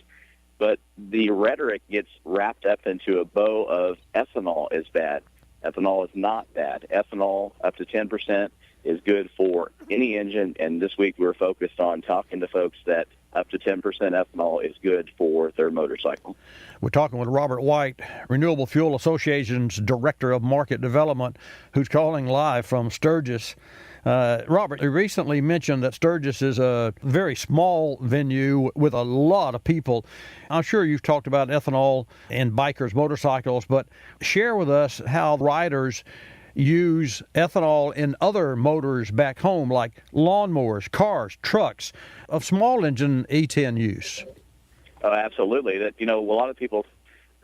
But the rhetoric gets wrapped up into a bow of ethanol is bad. Ethanol is not bad. Ethanol up to 10% is good for any engine, and this week we're focused on talking to folks that up to 10% ethanol is good for their motorcycle. We're talking with Robert White, Renewable Fuel Association's Director of Market Development, who's calling live from Sturgis. Robert, you recently mentioned that Sturgis is a very small venue with a lot of people. I'm sure you've talked about ethanol in bikers' motorcycles, but share with us how riders use ethanol in other motors back home, like lawnmowers, cars, trucks, of small engine E10 use. Oh, absolutely. That, a lot of people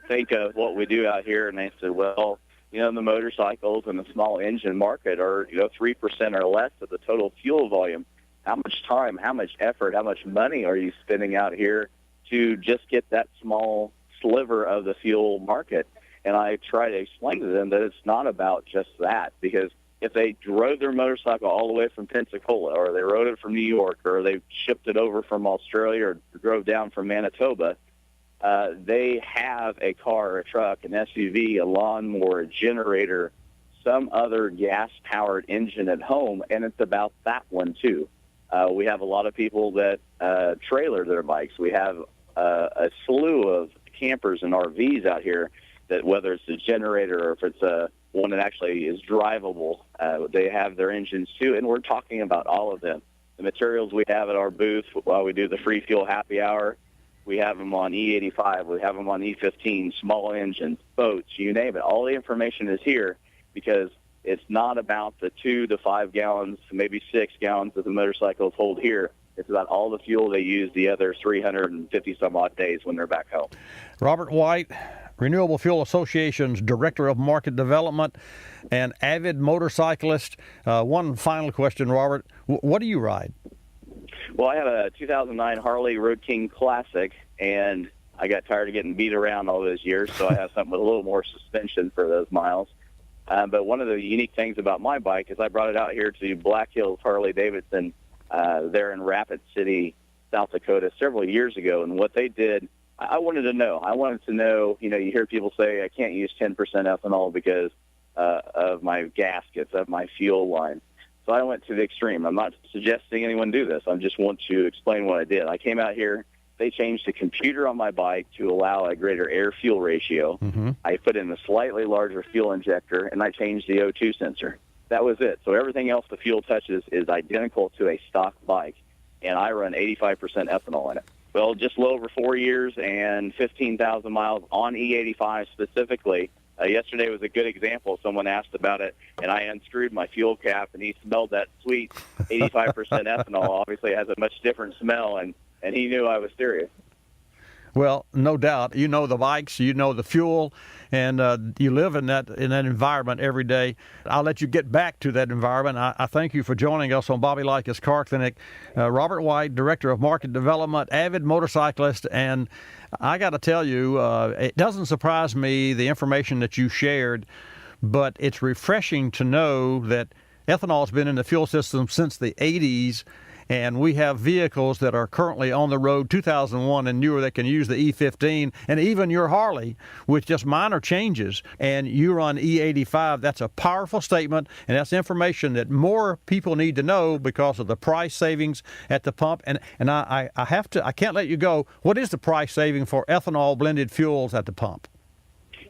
think of what we do out here, and they say, well, the motorcycles and the small engine market are, 3% or less of the total fuel volume. How much time, how much effort, how much money are you spending out here to just get that small sliver of the fuel market? And I try to explain to them that it's not about just that, because if they drove their motorcycle all the way from Pensacola, or they rode it from New York, or they shipped it over from Australia, or drove down from Manitoba, they have a car, a truck, an SUV, a lawnmower, a generator, some other gas-powered engine at home, and it's about that one too. We have a lot of people that trailer their bikes. We have a slew of campers and RVs out here that, whether it's a generator or if it's one that actually is drivable, they have their engines too, and we're talking about all of them. The materials we have at our booth while we do the free fuel happy hour, we have them on E85, we have them on E15, small engines, boats, you name it. All the information is here because it's not about the 2 to 5 gallons, maybe 6 gallons that the motorcycles hold here. It's about all the fuel they use the other 350 some odd days when they're back home. Robert White, Renewable Fuel Association's Director of Market Development and avid motorcyclist. One final question, Robert. What do you ride? Well, I have a 2009 Harley Road King Classic, and I got tired of getting beat around all those years, so I have something with a little more suspension for those miles. But one of the unique things about my bike is I brought it out here to Black Hills Harley Davidson there in Rapid City, South Dakota several years ago, and what they did, I wanted to know. You hear people say, I can't use 10% ethanol because of my gaskets, of my fuel line. So I went to the extreme. I'm not suggesting anyone do this. I just want to explain what I did. I came out here. They changed the computer on my bike to allow a greater air-fuel ratio. Mm-hmm. I put in a slightly larger fuel injector, and I changed the O2 sensor. That was it. So everything else the fuel touches is identical to a stock bike, and I run 85% ethanol in it. Well, just a little over 4 years and 15,000 miles on E85 specifically. Yesterday was a good example. Someone asked about it, and I unscrewed my fuel cap, and he smelled that sweet 85% ethanol. Obviously, it has a much different smell, and he knew I was serious. Well, no doubt. You know the bikes, you know the fuel, and you live in that environment every day. I'll let you get back to that environment. I thank you for joining us on Bobby Likis Car Clinic. Robert White, Director of Market Development, avid motorcyclist, and I got to tell you, it doesn't surprise me, the information that you shared, but it's refreshing to know that ethanol has been in the fuel system since the 80s. And we have vehicles that are currently on the road, 2001 and newer, that can use the E15, and even your Harley with just minor changes, and you run E85. That's a powerful statement, and that's information that more people need to know because of the price savings at the pump. And I can't let you go. What is the price saving for ethanol blended fuels at the pump?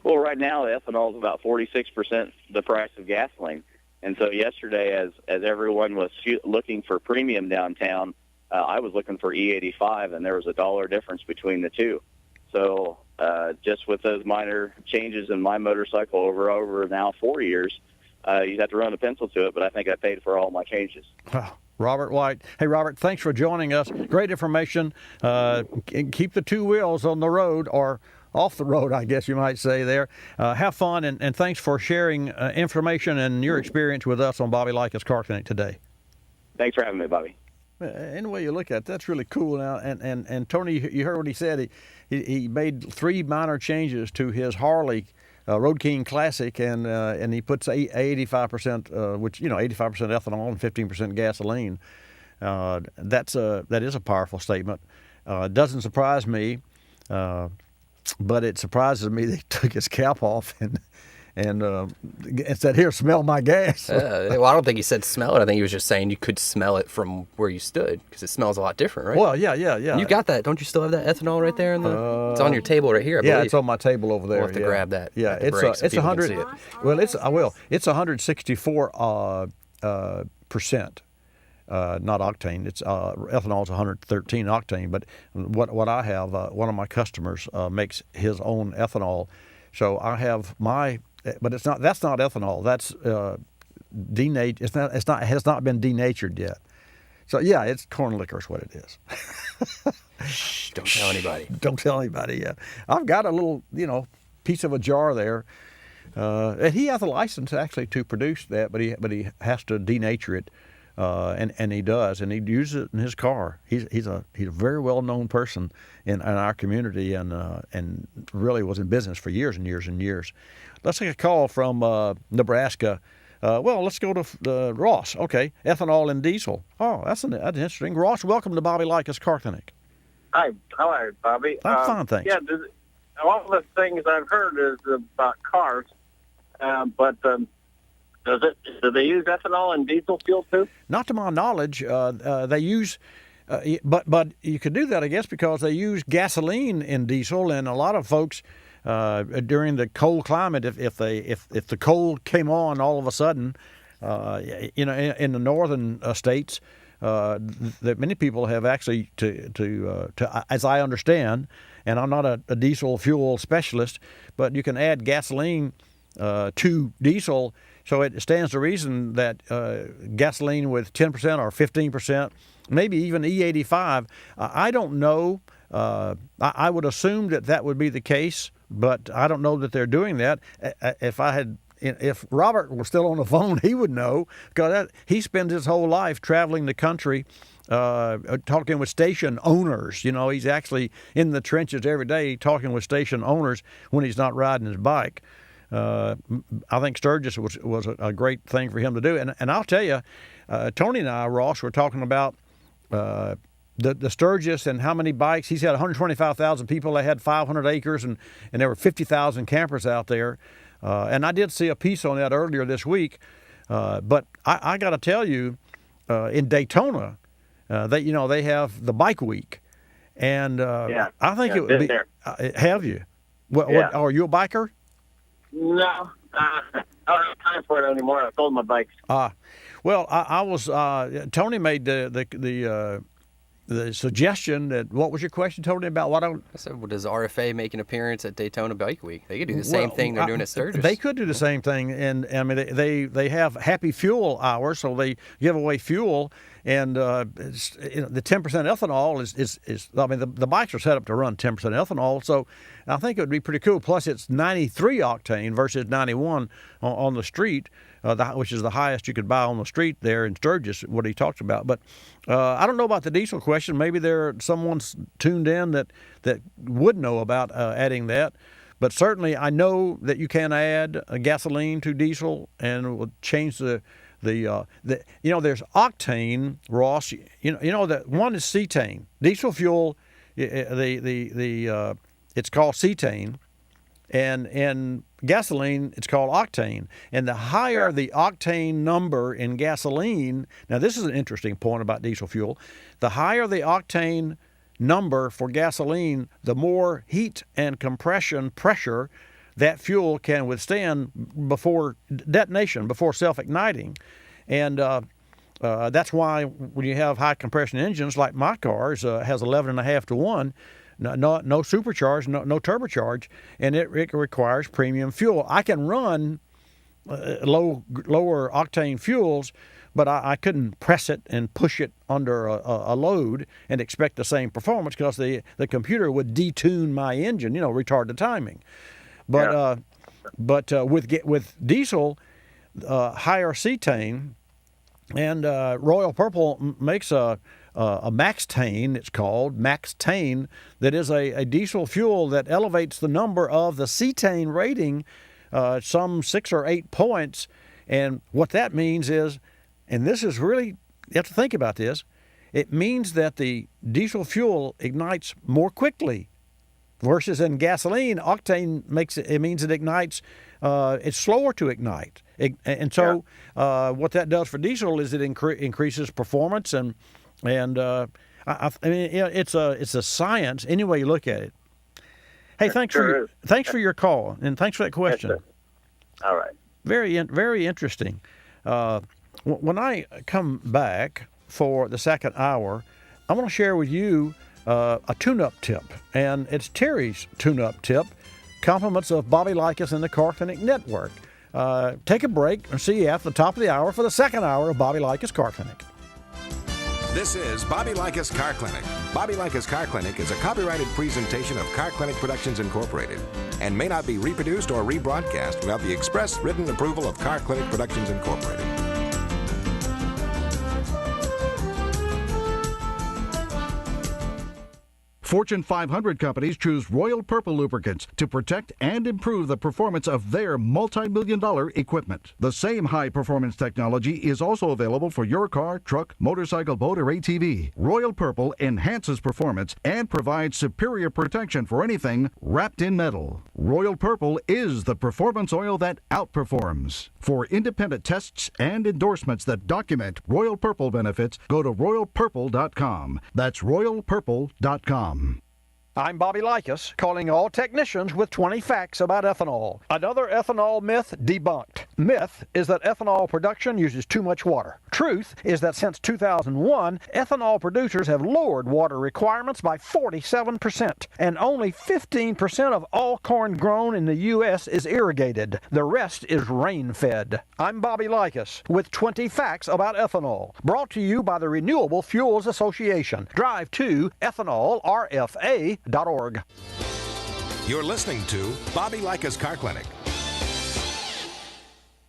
Well, right now, the ethanol is about 46% the price of gasoline. And so yesterday, as everyone was looking for premium downtown, I was looking for E85, and there was $1 difference between the two. So just with those minor changes in my motorcycle over now 4 years, you'd have to run a pencil to it, but I think I paid for all my changes. Wow. Robert White. Hey, Robert, thanks for joining us. Great information. Keep the two wheels on the road, or off the road, I guess you might say there. Have fun, and thanks for sharing information and your experience with us on Bobby Likis Car Clinic today. Thanks for having me, Bobby. Any way you look at it, that's really cool now. And Tony, you heard what he said. He made 3 minor changes to his Harley Road King Classic, and he puts 85%, which 85% ethanol and 15% gasoline. That is a powerful statement. It doesn't surprise me. But it surprises me they took his cap off and said, "Here, smell my gas." Well, I don't think he said smell it. I think he was just saying you could smell it from where you stood because it smells a lot different, right? Well, yeah. You got that? Don't you still have that ethanol right there? It's on your table right here. I believe. It's on my table over there. We'll have to grab that. Yeah, it's 100. Well, I will. It's 164 percent. Not octane. It's ethanol is 113 octane. But what I have, one of my customers makes his own ethanol, so I have my. But it's not. That's not ethanol. That's denatured. It's not. It has not been denatured yet. So yeah, it's corn liquor is what it is. Shh! Don't tell anybody. Don't tell anybody. Yeah, I've got a little piece of a jar there. And he has a license actually to produce that, but he has to denature it. And he does, and he uses it in his car. He's a very well known person in our community, and really was in business for years and years and years. Let's take a call from Nebraska. Let's go to Ross. Okay, ethanol and diesel. Oh, that's interesting. Ross, welcome to Bobby Likis Car Clinic. Hi, how are you, Bobby? I'm fine, thanks. Yeah, all the things I've heard is about cars, but. Do they use ethanol and diesel fuel too? Not to my knowledge. They use, but you could do that, I guess, because they use gasoline in diesel, and a lot of folks during the cold climate, if the cold came on all of a sudden, in the northern states, that many people have actually to as I understand, and I'm not a diesel fuel specialist, but you can add gasoline to diesel. So it stands to reason that gasoline with 10% or 15%, maybe even E85, I don't know. I would assume that would be the case, but I don't know that they're doing that. If Robert was still on the phone, he would know, because he spends his whole life traveling the country, talking with station owners. He's actually in the trenches every day talking with station owners when he's not riding his bike. I think Sturgis was a great thing for him to do. And I'll tell you, Tony and I, Ross, were talking about the Sturgis and how many bikes. He's had 125,000 people. They had 500 acres, and there were 50,000 campers out there. And I did see a piece on that earlier this week. But I got to tell you, in Daytona, they have the bike week, and I think it would be. Have you? What, are you a biker? No, I don't have time for it anymore. I sold my bikes. Well, I was. Tony made the suggestion that. What was your question, Tony? About what? I said, well, does RFA make an appearance at Daytona Bike Week? They could do the same thing they're doing at Sturgis. They could do the same thing, and I mean they have happy fuel hours, so they give away fuel, and the 10% ethanol is. I mean the bikes are set up to run 10% ethanol, so I think it would be pretty cool. Plus it's 93 octane versus 91 on the street. Which is the highest you could buy on the street there in Sturgis, what he talked about. But I don't know about the diesel question. Maybe someone's tuned in that would know about adding that. But certainly I know that you can add gasoline to diesel, and it will change the there's octane, Ross. You know that one is cetane. Diesel fuel, it's called cetane. And gasoline, it's called octane. And the higher the octane number in gasoline, now this is an interesting point about diesel fuel, the higher the octane number for gasoline, the more heat and compression pressure that fuel can withstand before detonation, before self-igniting. And that's why when you have high compression engines like my car's has 11.5 to 1, no supercharge, no turbocharge, and it requires premium fuel. I can run lower octane fuels, but I couldn't press it and push it under a load and expect the same performance because the computer would detune my engine, retard the timing. But with diesel, higher cetane, and Royal Purple makes a Maxtane, it's called Maxtane, that is a diesel fuel that elevates the number of the cetane rating some 6 or 8 points. And what that means is, and this is really, you have to think about this, it means that the diesel fuel ignites more quickly versus in gasoline. Octane means it ignites, it's slower to ignite. And so what that does for diesel is it increases performance and I mean, it's a science any way you look at it. Hey, thanks for your call and thanks for that question. Yes, all right. Very interesting. When I come back for the second hour, I'm going to share with you a tune-up tip, and it's Terry's tune-up tip. Compliments of Bobby Likis and the Car Clinic Network. Take a break and see you at the top of the hour for the second hour of Bobby Likis Car Clinic. This is Bobby Likis Car Clinic. Bobby Likis Car Clinic is a copyrighted presentation of Car Clinic Productions Incorporated and may not be reproduced or rebroadcast without the express written approval of Car Clinic Productions Incorporated. Fortune 500 companies choose Royal Purple lubricants to protect and improve the performance of their multi-million-dollar equipment. The same high-performance technology is also available for your car, truck, motorcycle, boat, or ATV. Royal Purple enhances performance and provides superior protection for anything wrapped in metal. Royal Purple is the performance oil that outperforms. For independent tests and endorsements that document Royal Purple benefits, go to royalpurple.com. That's royalpurple.com. I'm Bobby Likis, calling all technicians with 20 facts about ethanol. Another ethanol myth debunked. Myth is that ethanol production uses too much water. Truth is that since 2001, ethanol producers have lowered water requirements by 47%, and only 15% of all corn grown in the U.S. is irrigated. The rest is rain-fed. I'm Bobby Likis with 20 facts about ethanol, brought to you by the Renewable Fuels Association. Drive to ethanolrfa.org. You're listening to Bobby Likis Car Clinic.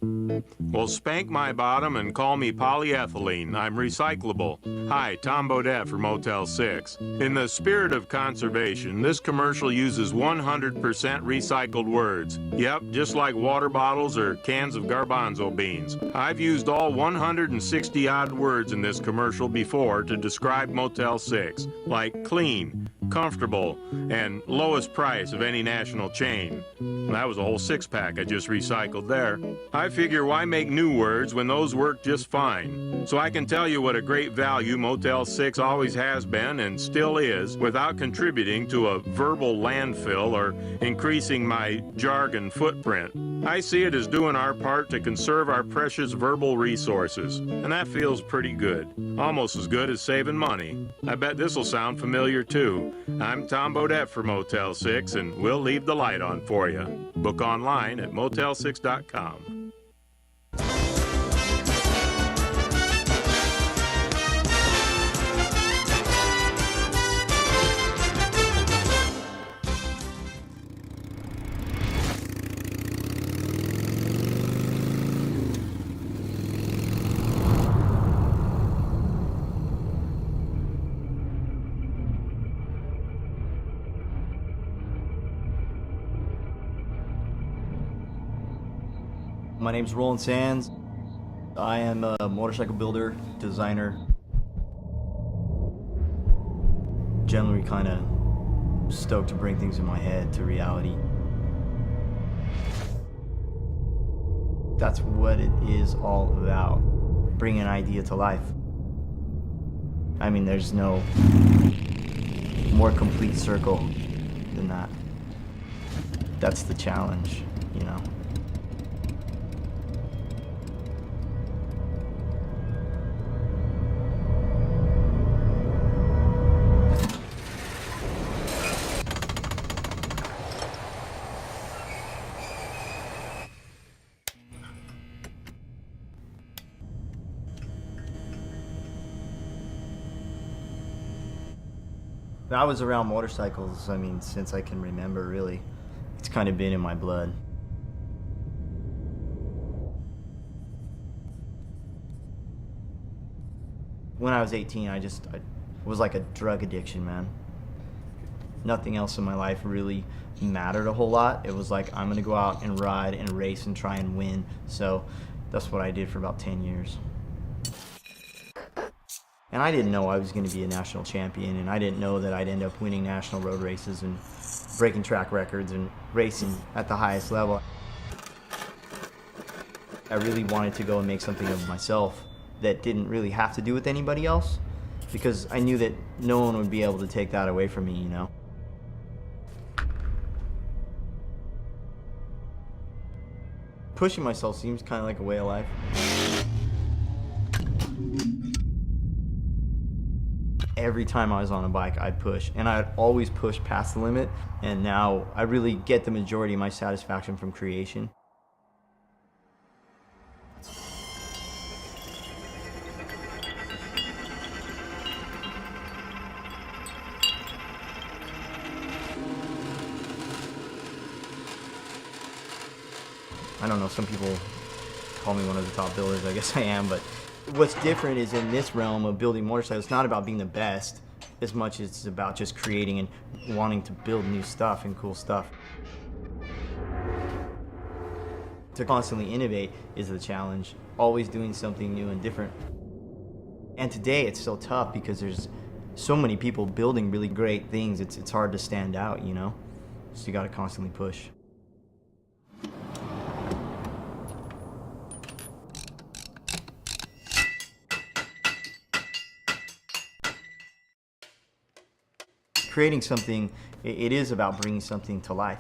Well, spank my bottom and call me polyethylene. I'm recyclable. Hi, Tom Bodette for Motel 6. In the spirit of conservation, this commercial uses 100% recycled words. Yep, just like water bottles or cans of garbanzo beans. I've used all 160-odd words in this commercial before to describe Motel 6, like clean, comfortable, and lowest price of any national chain. That was a whole six-pack I just recycled there. I figure why make new words when those work just fine? So I can tell you what a great value Motel 6 always has been and still is without contributing to a verbal landfill or increasing my jargon footprint. I see it as doing our part to conserve our precious verbal resources, and that feels pretty good. Almost as good as saving money. I bet this will sound familiar too. I'm Tom Bodette for Motel 6, and we'll leave the light on for you. Book online at motel6.com. My name's Roland Sands. I am a motorcycle builder, designer. Generally kind of stoked to bring things in my head to reality. That's what it is all about, bringing an idea to life. I mean, there's no more complete circle than that. That's the challenge, you know. I was around motorcycles, I mean, since I can remember, really. It's kind of been in my blood. When I was 18, I was like a drug addiction, man. Nothing else in my life really mattered a whole lot. It was like, I'm gonna go out and ride and race and try and win. So that's what I did for about 10 years. And I didn't know I was going to be a national champion, and I didn't know that I'd end up winning national road races and breaking track records and racing at the highest level. I really wanted to go and make something of myself that didn't really have to do with anybody else, because I knew that no one would be able to take that away from me, you know? Pushing myself seems kind of like a way of life. Every time I was on a bike, I'd push, and I'd always push past the limit, and now I really get the majority of my satisfaction from creation. I don't know, some people call me one of the top builders, I guess I am, but what's different is in this realm of building motorcycles, it's not about being the best as much as it's about just creating and wanting to build new stuff and cool stuff. To constantly innovate is the challenge, always doing something new and different. And today it's so tough because there's so many people building really great things, it's hard to stand out, you know? So you gotta constantly push. Creating something, it is about bringing something to life.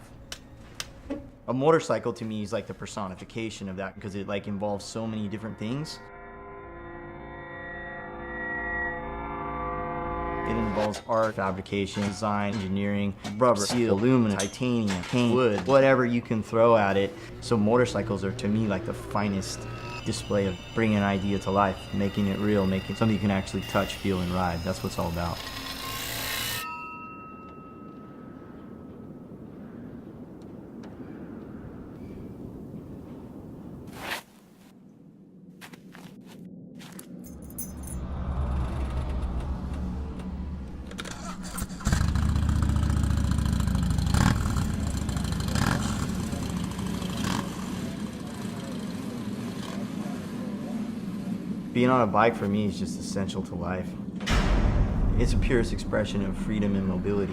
A motorcycle to me is like the personification of that because it like involves so many different things. It involves art, fabrication, design, engineering, rubber, steel, aluminum, titanium, paint, wood, whatever you can throw at it. So motorcycles are to me like the finest display of bringing an idea to life, making it real, making something you can actually touch, feel, and ride. That's what it's all about. Being on a bike for me is just essential to life. It's the purest expression of freedom and mobility.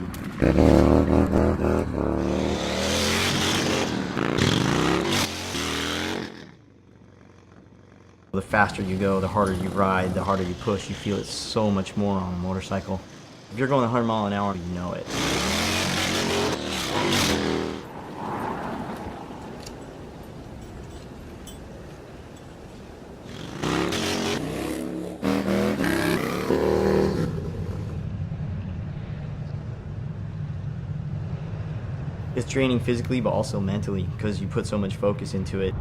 The faster you go, the harder you ride, the harder you push. You feel it so much more on a motorcycle. If you're going 100 miles an hour, you know it. It's draining physically, but also mentally, because you put so much focus into it.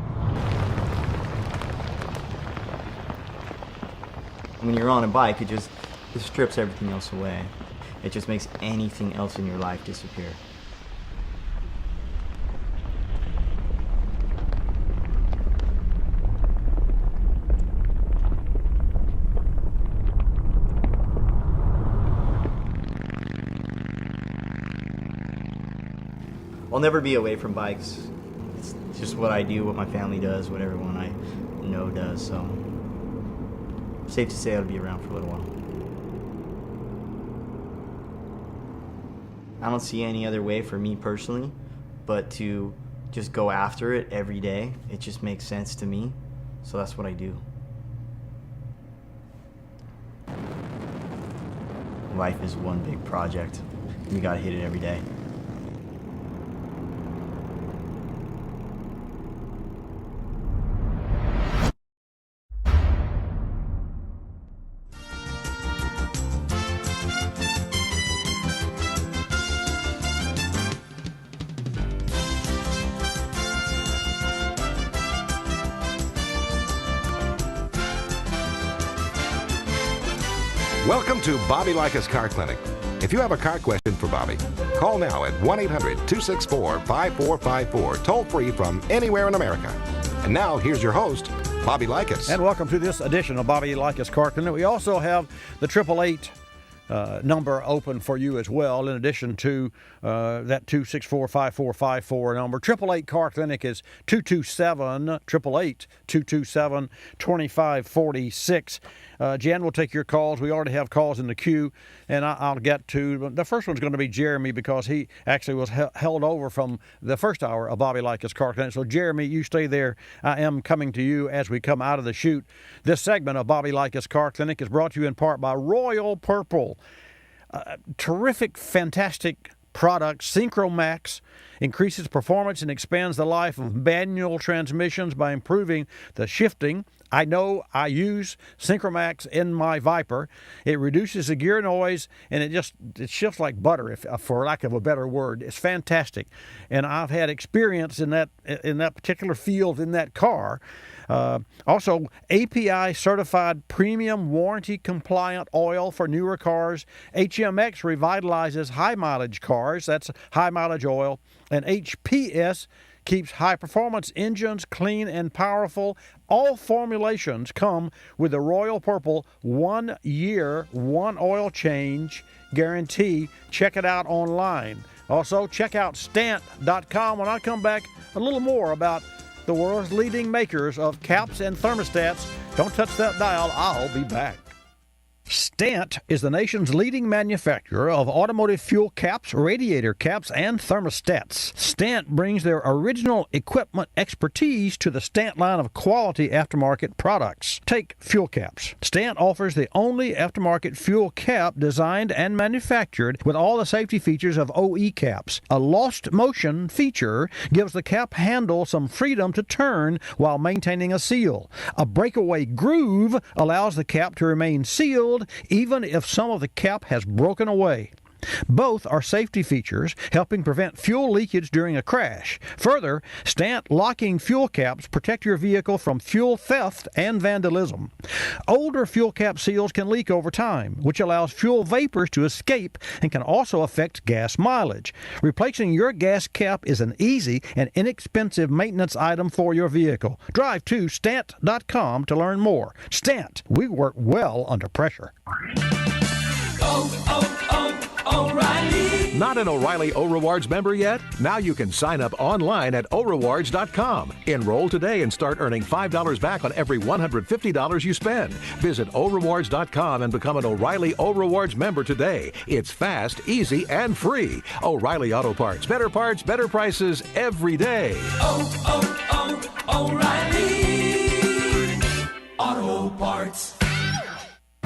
When you're on a bike, it strips everything else away. It just makes anything else in your life disappear. I'll never be away from bikes. It's just what I do, what my family does, what everyone I know does, so safe to say I'll be around for a little while. I don't see any other way for me personally but to just go after it every day. It just makes sense to me, so that's what I do. Life is one big project. You gotta hit it every day. Welcome to Bobby Likis Car Clinic. If you have a car question for Bobby, call now at 1-800-264-5454, toll free from anywhere in America. And now, here's your host, Bobby Likis. And welcome to this edition of Bobby Likis Car Clinic. We also have the 888 number open for you as well, in addition to that 264-5454 number. 888 Car Clinic is 227-227-2546. Jan will take your calls. We already have calls in the queue, and I'll get to the first one's going to be Jeremy, because he actually was held over from the first hour of Bobby Likis Car Clinic. So Jeremy, you stay there. I am coming to you as we come out of the chute. This segment of Bobby Likis Car Clinic is brought to you in part by Royal Purple. Terrific, fantastic product. Synchromax increases performance and expands the life of manual transmissions by improving the shifting. I know I use Synchromax in my Viper. It reduces the gear noise, and it shifts like butter, for lack of a better word. It's fantastic, and I've had experience in that particular field in that car. Also, API certified premium warranty compliant oil for newer cars. HMX revitalizes high mileage cars. That's high mileage oil. And HPS keeps high performance engines clean and powerful. All formulations come with the Royal Purple 1 year, 1 oil change guarantee. Check it out online. Also, check out Stant.com. When I come back, a little more about the world's leading makers of caps and thermostats. Don't touch that dial. I'll be back. Stant is the nation's leading manufacturer of automotive fuel caps, radiator caps, and thermostats. Stant brings their original equipment expertise to the Stant line of quality aftermarket products. Take fuel caps. Stant offers the only aftermarket fuel cap designed and manufactured with all the safety features of OE caps. A lost motion feature gives the cap handle some freedom to turn while maintaining a seal. A breakaway groove allows the cap to remain sealed even if some of the cap has broken away. Both are safety features, helping prevent fuel leakage during a crash. Further, Stant locking fuel caps protect your vehicle from fuel theft and vandalism. Older fuel cap seals can leak over time, which allows fuel vapors to escape and can also affect gas mileage. Replacing your gas cap is an easy and inexpensive maintenance item for your vehicle. Drive to Stant.com to learn more. Stant, we work well under pressure. O'Reilly. Not an O'Reilly O Rewards member yet? Now you can sign up online at orewards.com. Enroll today and start earning $5 back on every $150 you spend. Visit orewards.com and become an O'Reilly O Rewards member today. It's fast, easy, and free. O'Reilly Auto Parts. Better prices every day. O'Reilly Auto Parts.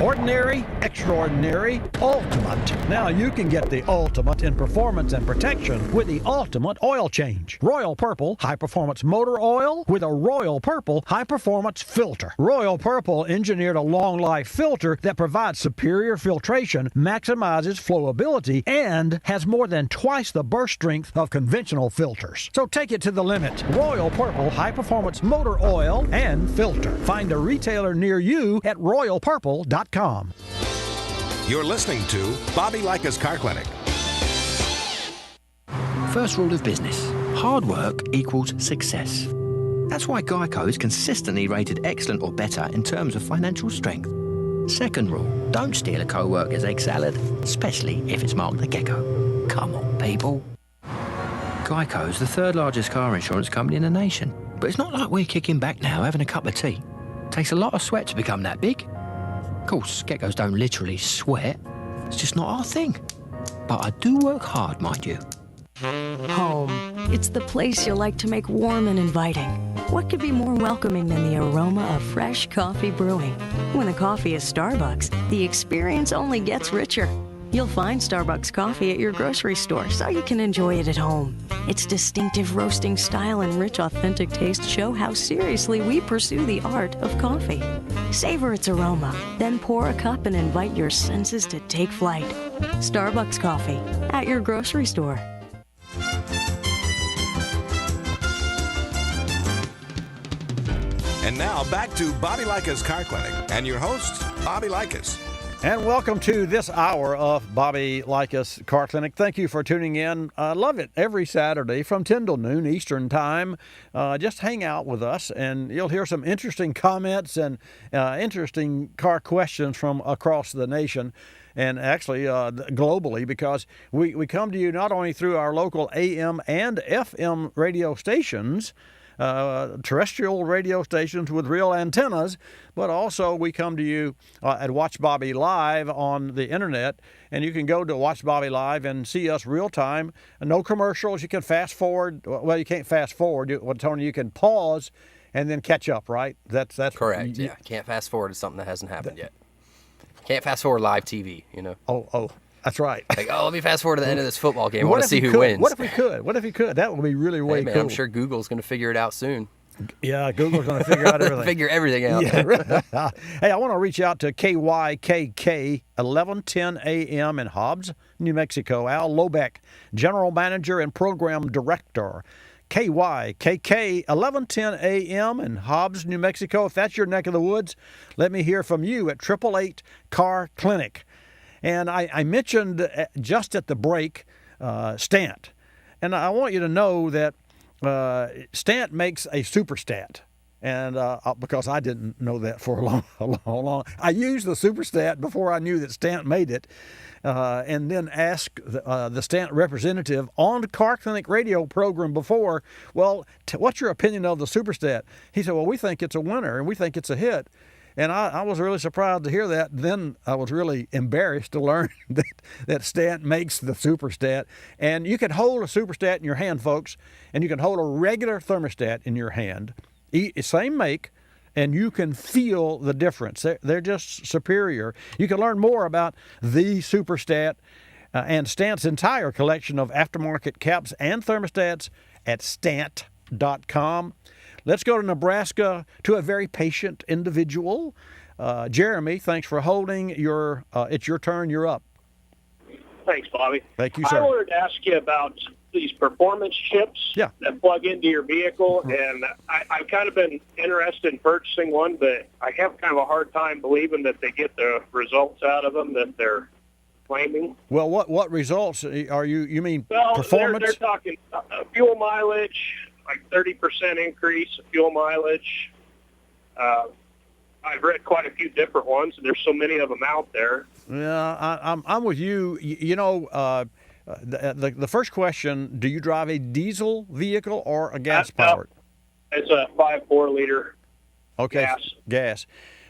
Ordinary, extraordinary, ultimate. Now you can get the ultimate in performance and protection with the ultimate oil change. Royal Purple High Performance Motor Oil with a Royal Purple High Performance Filter. Royal Purple engineered a long life filter that provides superior filtration, maximizes flowability, and has more than twice the burst strength of conventional filters. So take it to the limit. Royal Purple High Performance Motor Oil and Filter. Find a retailer near you at royalpurple.com. You're listening to Bobby Likis Car Clinic. First rule of business, hard work equals success. That's why Geico is consistently rated excellent or better in terms of financial strength. Second rule, don't steal a co-worker's egg salad, especially if it's marked the gecko. Come on, people. Geico is the third largest car insurance company in the nation, but it's not like we're kicking back now having a cup of tea. Takes a lot of sweat to become that big. Of course, geckos don't literally sweat. It's just not our thing. But I do work hard, mind you. Home. It's the place you like to make warm and inviting. What could be more welcoming than the aroma of fresh coffee brewing? When the coffee is Starbucks, the experience only gets richer. You'll find Starbucks coffee at your grocery store so you can enjoy it at home. Its distinctive roasting style and rich, authentic taste show how seriously we pursue the art of coffee. Savor its aroma, then pour a cup and invite your senses to take flight. Starbucks coffee at your grocery store. And now back to Bobby Likis Car Clinic and your host, Bobby Likis. And welcome to this hour of Bobby Likis Car Clinic. Thank you for tuning in. I love it every Saturday from 10 till noon Eastern Time. Just hang out with us, and you'll hear some interesting comments and interesting car questions from across the nation, and actually globally, because we come to you not only through our local AM and FM radio stations, terrestrial radio stations with real antennas, but also we come to you at Watch Bobby Live on the internet, and you can go to Watch Bobby Live and see us real time. No commercials. You can fast forward. Well, you can't fast forward. Tony, you can pause and then catch up, right? That's correct. Yeah, can't fast forward to something that hasn't happened yet. Can't fast forward live TV. You know. Oh. That's right. Like, let me fast forward to the end of this football game. I want to see who wins. What if we could? That would be really way cool. I'm sure Google's going to figure it out soon. Yeah, Google's going to figure out everything. Figure everything out. Yeah. Hey, I want to reach out to KYKK 1110 AM in Hobbs, New Mexico. Al Lobeck, General Manager and Program Director. KYKK 1110 AM in Hobbs, New Mexico. If that's your neck of the woods, let me hear from you at 888 Car Clinic. And I mentioned just at the break Stant. And I want you to know that Stant makes a Superstat. And because I didn't know that for a long. I used the Superstat before I knew that Stant made it. And then asked the Stant representative on the Car Clinic radio program before, well, what's your opinion of the Superstat? He said, well, we think it's a winner and we think it's a hit. And I was really surprised to hear that. Then I was really embarrassed to learn that Stant makes the Superstat. And you can hold a Superstat in your hand, folks, and you can hold a regular thermostat in your hand, same make, and you can feel the difference. They're just superior. You can learn more about the Superstat and Stant's entire collection of aftermarket caps and thermostats at stant.com. Let's go to Nebraska to a very patient individual. Jeremy, thanks for holding your, it's your turn, you're up. Thanks, Bobby. Thank you, sir. I wanted to ask you about these performance chips that plug into your vehicle, and I've kind of been interested in purchasing one, but I have kind of a hard time believing that they get the results out of them that they're claiming. Well, what results are you mean performance? They're talking fuel mileage, like 30% increase of fuel mileage. I've read quite a few different ones, and there's so many of them out there. Yeah, I'm with you. You know, the first question: do you drive a diesel vehicle or a gas powered? It's a 5.4 liter. Okay, gas.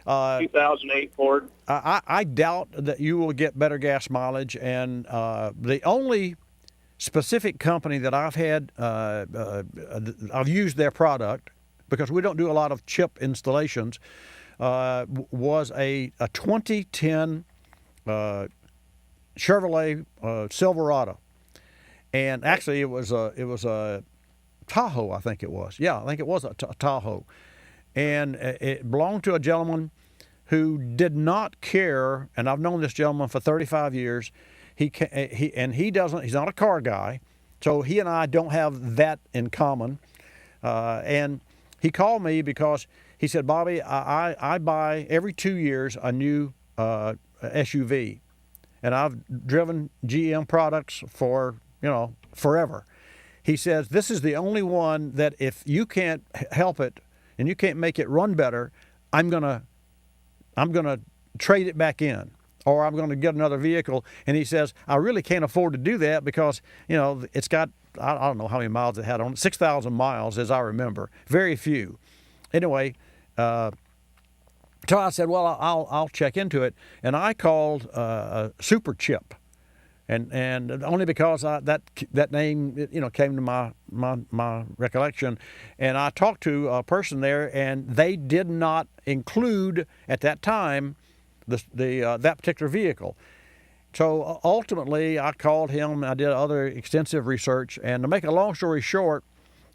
2008 Ford. I doubt that you will get better gas mileage, and the only specific company that I've had, I've used their product because we don't do a lot of chip installations, was a 2010 Chevrolet Silverado, and actually it was a Tahoe, I think it was. Yeah, I think it was a Tahoe, and it belonged to a gentleman who did not care. And I've known this gentleman for 35 years. He's not a car guy, so he and I don't have that in common. And he called me because he said, Bobby, I buy every 2 years a new SUV, and I've driven GM products for forever. He says, this is the only one that if you can't help it and you can't make it run better, I'm gonna trade it back in, or I'm going to get another vehicle. And he says, I really can't afford to do that because, it's got, I don't know how many miles it had on it, 6,000 miles as I remember, very few. Anyway, so I said, well, I'll check into it. And I called Super Chip. And only because that name came to my recollection, and I talked to a person there, and they did not include at that time that particular vehicle. So ultimately, I called him. I did other extensive research, and to make a long story short,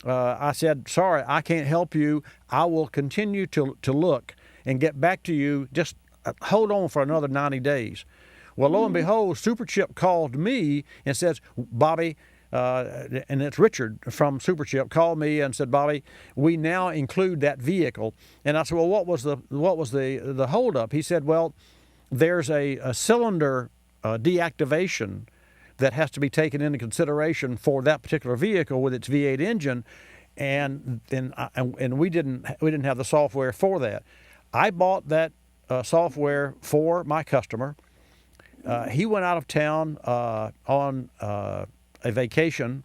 I said, sorry, I can't help you. I will continue to look and get back to you. Just hold on for another 90 days. Well, lo and behold, Super Chip called me and says, Bobby, and it's Richard from Super Chip, called me and said, Bobby, we now include that vehicle. And I said, well, what was the holdup? He said, well, there's a cylinder deactivation that has to be taken into consideration for that particular vehicle with its V8 engine, and we didn't have the software for that. I bought that software for my customer. He went out of town on a vacation,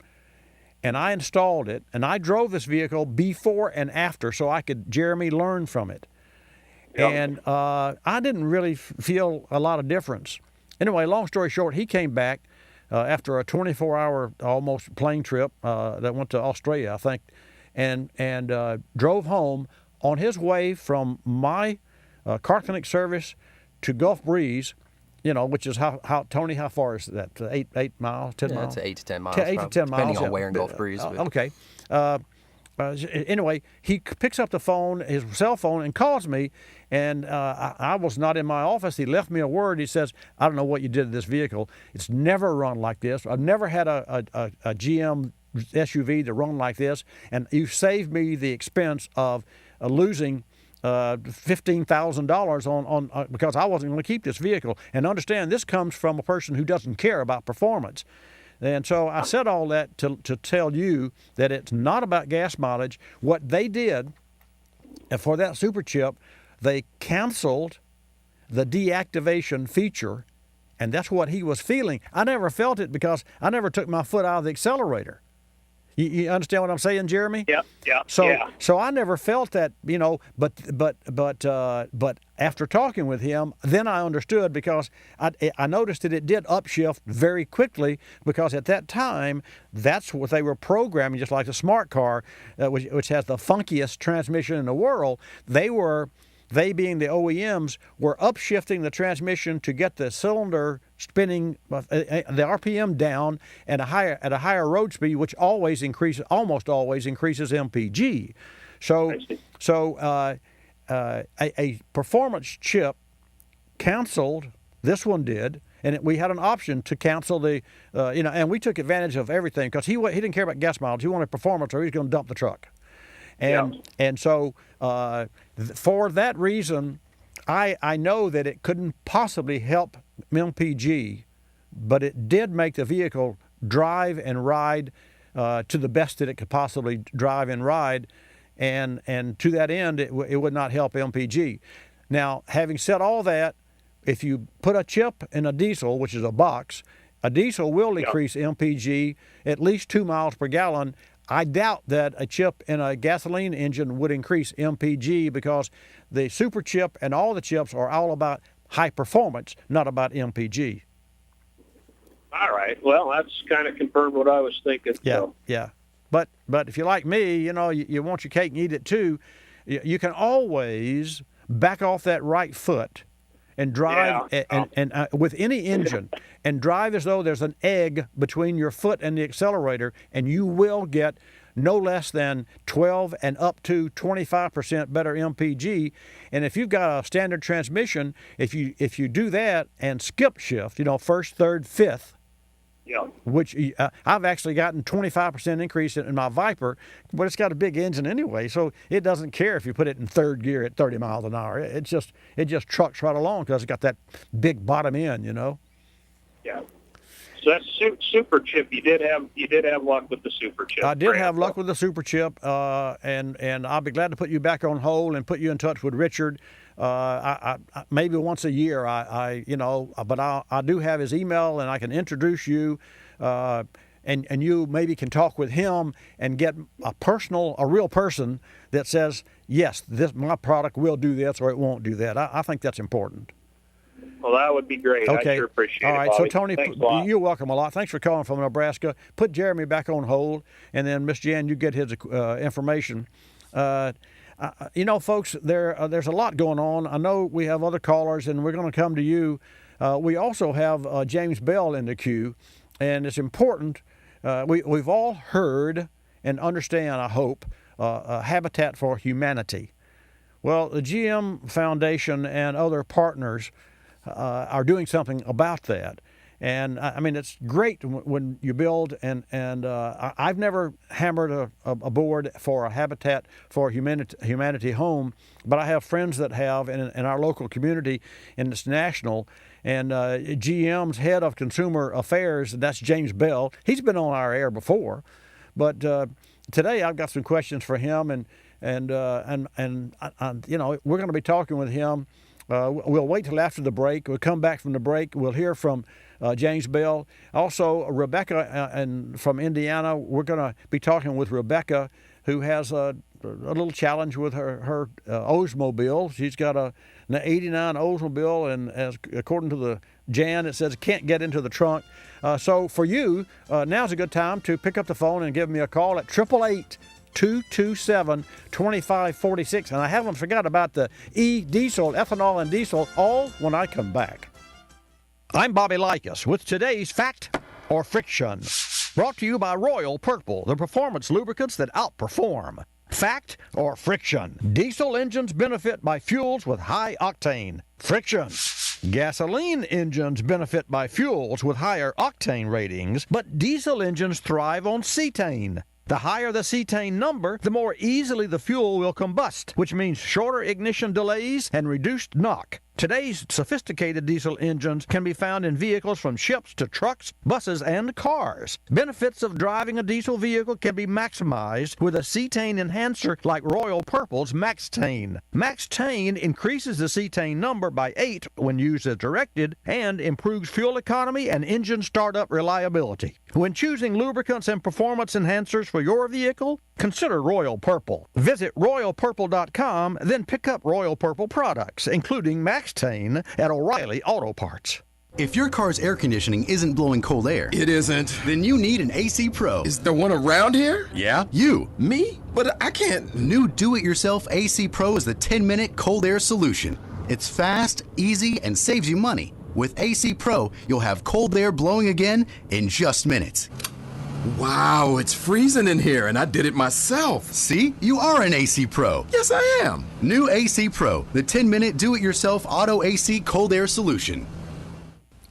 and I installed it, and I drove this vehicle before and after so I could, Jeremy, learn from it. Yep. And I didn't really feel a lot of difference. Anyway, long story short, he came back after a 24-hour almost plane trip that went to Australia, I think, and drove home. On his way from my car clinic service to Gulf Breeze, which is how Tony, how far is that? 8 miles, 10 miles? It's 8 to 10 miles. 8 to 10 miles. Depending on where in Gulf Breeze. Okay. Anyway, he picks up the phone, his cell phone, and calls me, and I was not in my office. He left me a word. He says, I don't know what you did to this vehicle. It's never run like this. I've never had a GM SUV to run like this, and you saved me the expense of losing $15,000 on because I wasn't going to keep this vehicle. And understand, this comes from a person who doesn't care about performance. And so I said all that to tell you that it's not about gas mileage. What they did for that Super Chip, they canceled the deactivation feature, and that's what he was feeling. I never felt it because I never took my foot out of the accelerator. You understand what I'm saying, Jeremy? Yeah. So I never felt that, but after talking with him, then I understood, because I noticed that it did upshift very quickly, because at that time, that's what they were programming, just like the smart car, which has the funkiest transmission in the world. They being the OEMs, were upshifting the transmission to get the cylinder spinning, the RPM down at a higher road speed, which almost always increases MPG. So a performance chip canceled. This one did, and we had an option to cancel the, and we took advantage of everything, because he didn't care about gas mileage. He wanted performance, or he was going to dump the truck. And so for that reason, I know that it couldn't possibly help MPG, but it did make the vehicle drive and ride to the best that it could possibly drive and ride, and to that end, it would not help MPG. Now, having said all that, if you put a chip in a diesel, which is a box, A diesel will decrease MPG at least 2 miles per gallon. I doubt that a chip in a gasoline engine would increase MPG because the super chip and all the chips are all about high performance, not about MPG. All right. Well, that's kind of confirmed what I was thinking. Yeah, so. yeah. But if you're like me, you know, you want your cake and eat it too, you can always back off that right foot and drive and with any engine and drive as though there's an egg between your foot and the accelerator, and you will get no less than 12 and up to 25% better MPG. And if you've got a standard transmission, if you do that and skip shift, you know, first, third, fifth, which I've actually gotten 25% increase in my Viper, but it's got a big engine anyway, so it doesn't care if you put it in third gear at 30 miles an hour. It just trucks right along because it's got that big bottom end, you know. Yeah. So that's super chip. You did have luck with the super chip. I did have luck with the super chip, and I'll be glad to put you back on hold and put you in touch with Richard. I maybe once a year, but I do have his email, and I can introduce you, and you maybe can talk with him and get a real person that says, yes, my product will do this or it won't do that. I think that's important. Well, that would be great. Okay. I sure appreciate it. All right. Bobby. So, Tony, you're welcome a lot. Thanks for calling from Nebraska. Put Jeremy back on hold, and then Miss Jan, you get his information. You know, folks, there's a lot going on. I know we have other callers, and we're going to come to you. We also have James Bell in the queue, and it's important. We've all heard and understand, I hope, Habitat for Humanity. Well, the GM Foundation and other partners are doing something about that. And I mean, it's great when you build, and I've never hammered a board for a Habitat for Humanity home, but I have friends that have in our local community, and it's national. And GM's head of consumer affairs, that's James Bell. He's been on our air before, but today I've got some questions for him, and you know, we're going to be talking with him. We'll wait till after the break. We'll come back from the break. We'll hear from James Bell. Also, Rebecca from Indiana. We're going to be talking with Rebecca, who has a little challenge with her Oldsmobile. She's got an 89 Oldsmobile, and according to the Jan, it says it can't get into the trunk. So for you, now's a good time to pick up the phone and give me a call at 888-227-2546. And I haven't forgot about the e-diesel, ethanol and diesel, all when I come back. I'm Bobby Likis with today's Fact or Friction. Brought to you by Royal Purple, the performance lubricants that outperform. Fact or Friction. Diesel engines benefit by fuels with high octane. Friction. Gasoline engines benefit by fuels with higher octane ratings, but diesel engines thrive on cetane. The higher the cetane number, the more easily the fuel will combust, which means shorter ignition delays and reduced knock. Today's sophisticated diesel engines can be found in vehicles from ships to trucks, buses, and cars. Benefits of driving a diesel vehicle can be maximized with a cetane enhancer like Royal Purple's MaxTane. MaxTane increases the cetane number by 8 when used as directed and improves fuel economy and engine startup reliability. When choosing lubricants and performance enhancers for your vehicle, consider Royal Purple. Visit RoyalPurple.com, then pick up Royal Purple products, including MaxTane at O'Reilly Auto Parts. If your car's air conditioning isn't blowing cold air, it isn't, then you need an AC Pro. Is there one around here? Yeah, you. Me? But I can't. New do-it-yourself AC Pro is the 10-minute cold air solution. It's fast, easy, and saves you money. With AC Pro, you'll have cold air blowing again in just minutes. Wow, it's freezing in here, and I did it myself. See? You are an AC Pro. Yes, I am. New AC Pro, the 10-minute do-it-yourself auto AC cold air solution.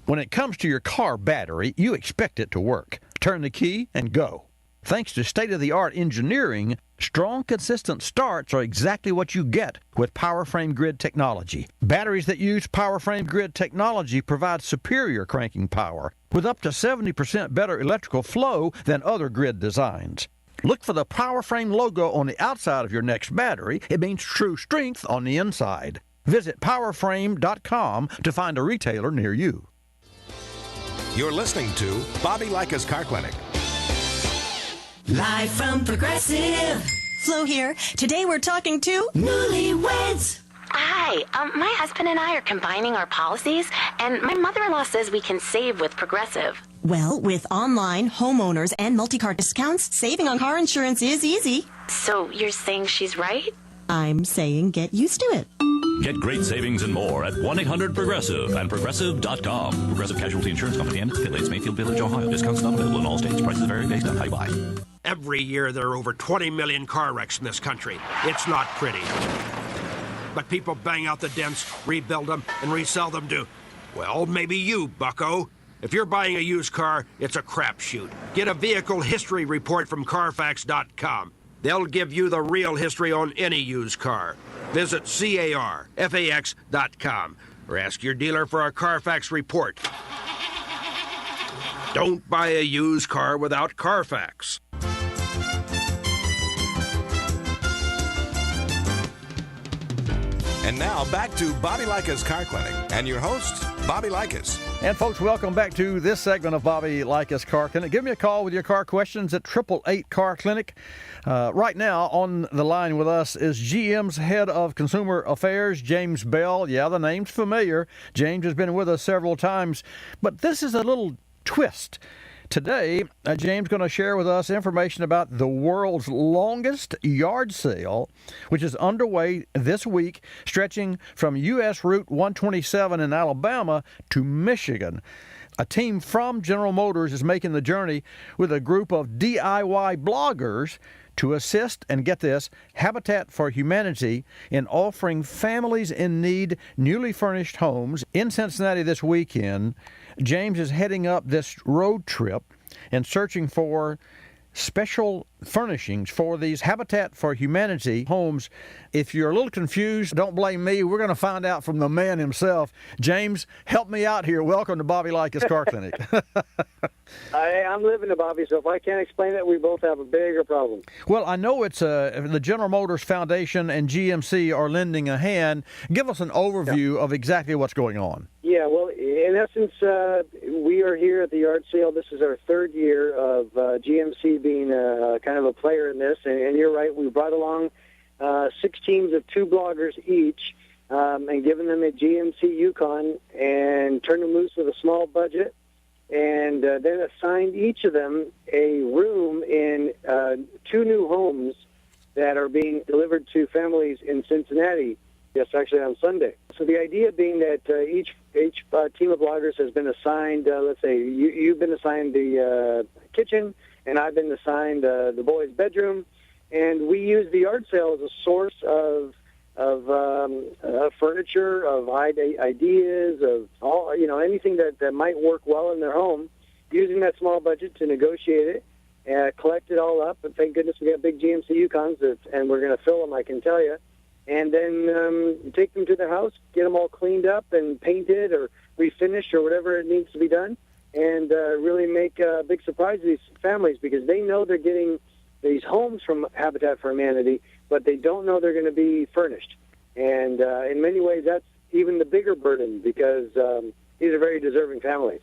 When it comes to your car battery, you expect it to work. Turn the key and go. Thanks to state-of-the-art engineering, strong, consistent starts are exactly what you get with PowerFrame Grid technology. Batteries that use PowerFrame Grid technology provide superior cranking power with up to 70% better electrical flow than other grid designs. Look for the PowerFrame logo on the outside of your next battery. It means true strength on the inside. Visit PowerFrame.com to find a retailer near you. You're listening to Bobby Likis Car Clinic. Live from Progressive. Flo here. Today we're talking to Newlyweds. Hi, my husband and I are combining our policies, and my mother-in-law says we can save with Progressive. Well, with online, homeowners, and multi-car discounts, saving on car insurance is easy. So you're saying she's right? I'm saying get used to it. Get great savings and more at 1-800-PROGRESSIVE and Progressive.com. Progressive Casualty Insurance Company and affiliates, Mayfield Village, Ohio. Discounts not available in all states. Prices vary based on how you buy. Every year there are over 20 million car wrecks in this country. It's not pretty. But people bang out the dents, rebuild them, and resell them to, well, maybe you, bucko. If you're buying a used car, it's a crapshoot. Get a vehicle history report from Carfax.com. They'll give you the real history on any used car. Visit CARFAX.com or ask your dealer for a Carfax report. Don't buy a used car without Carfax. And now back to Bobby Likis Car Clinic and your host, Bobby Likis. And folks, welcome back to this segment of Bobby Likis Car Clinic. Give me a call with your car questions at 888 Car Clinic. Right now on the line with us is GM's head of consumer affairs, James Bell. Yeah, the name's familiar. James has been with us several times, but this is a little twist. Today, James is going to share with us information about the world's longest yard sale, which is underway this week, stretching from U.S. Route 127 in Alabama to Michigan. A team from General Motors is making the journey with a group of DIY bloggers to assist, and get this, Habitat for Humanity in offering families in need newly furnished homes. In Cincinnati this weekend, James is heading up this road trip and searching for special furnishings for these Habitat for Humanity homes. If you're a little confused, don't blame me. We're going to find out from the man himself. James, help me out here. Welcome to Bobby Likis Car Clinic. I'm living to Bobby, so if I can't explain it, we both have a bigger problem. Well, I know it's the General Motors Foundation and GMC are lending a hand. Give us an overview of exactly what's going on. Yeah, well, in essence, we are here at the yard sale. This is our third year of GMC being kind of a player in this. And you're right, we brought along 6 teams of 2 bloggers each and given them a GMC Yukon and turned them loose with a small budget and then assigned each of them a room in 2 new homes that are being delivered to families in Cincinnati. Yes, actually on Sunday. So the idea being that each team of bloggers has been assigned, let's say you've been assigned the kitchen, and I've been assigned the boys' bedroom, and we use the yard sale as a source of furniture, of ideas, of all anything that might work well in their home, using that small budget to negotiate it, collect it all up, and thank goodness we got big GMC Yukons, and we're going to fill them, I can tell you. And then take them to their house, get them all cleaned up and painted or refinished or whatever it needs to be done, and really make a big surprise to these families because they know they're getting these homes from Habitat for Humanity, but they don't know they're going to be furnished. And in many ways, that's even the bigger burden because these are very deserving families.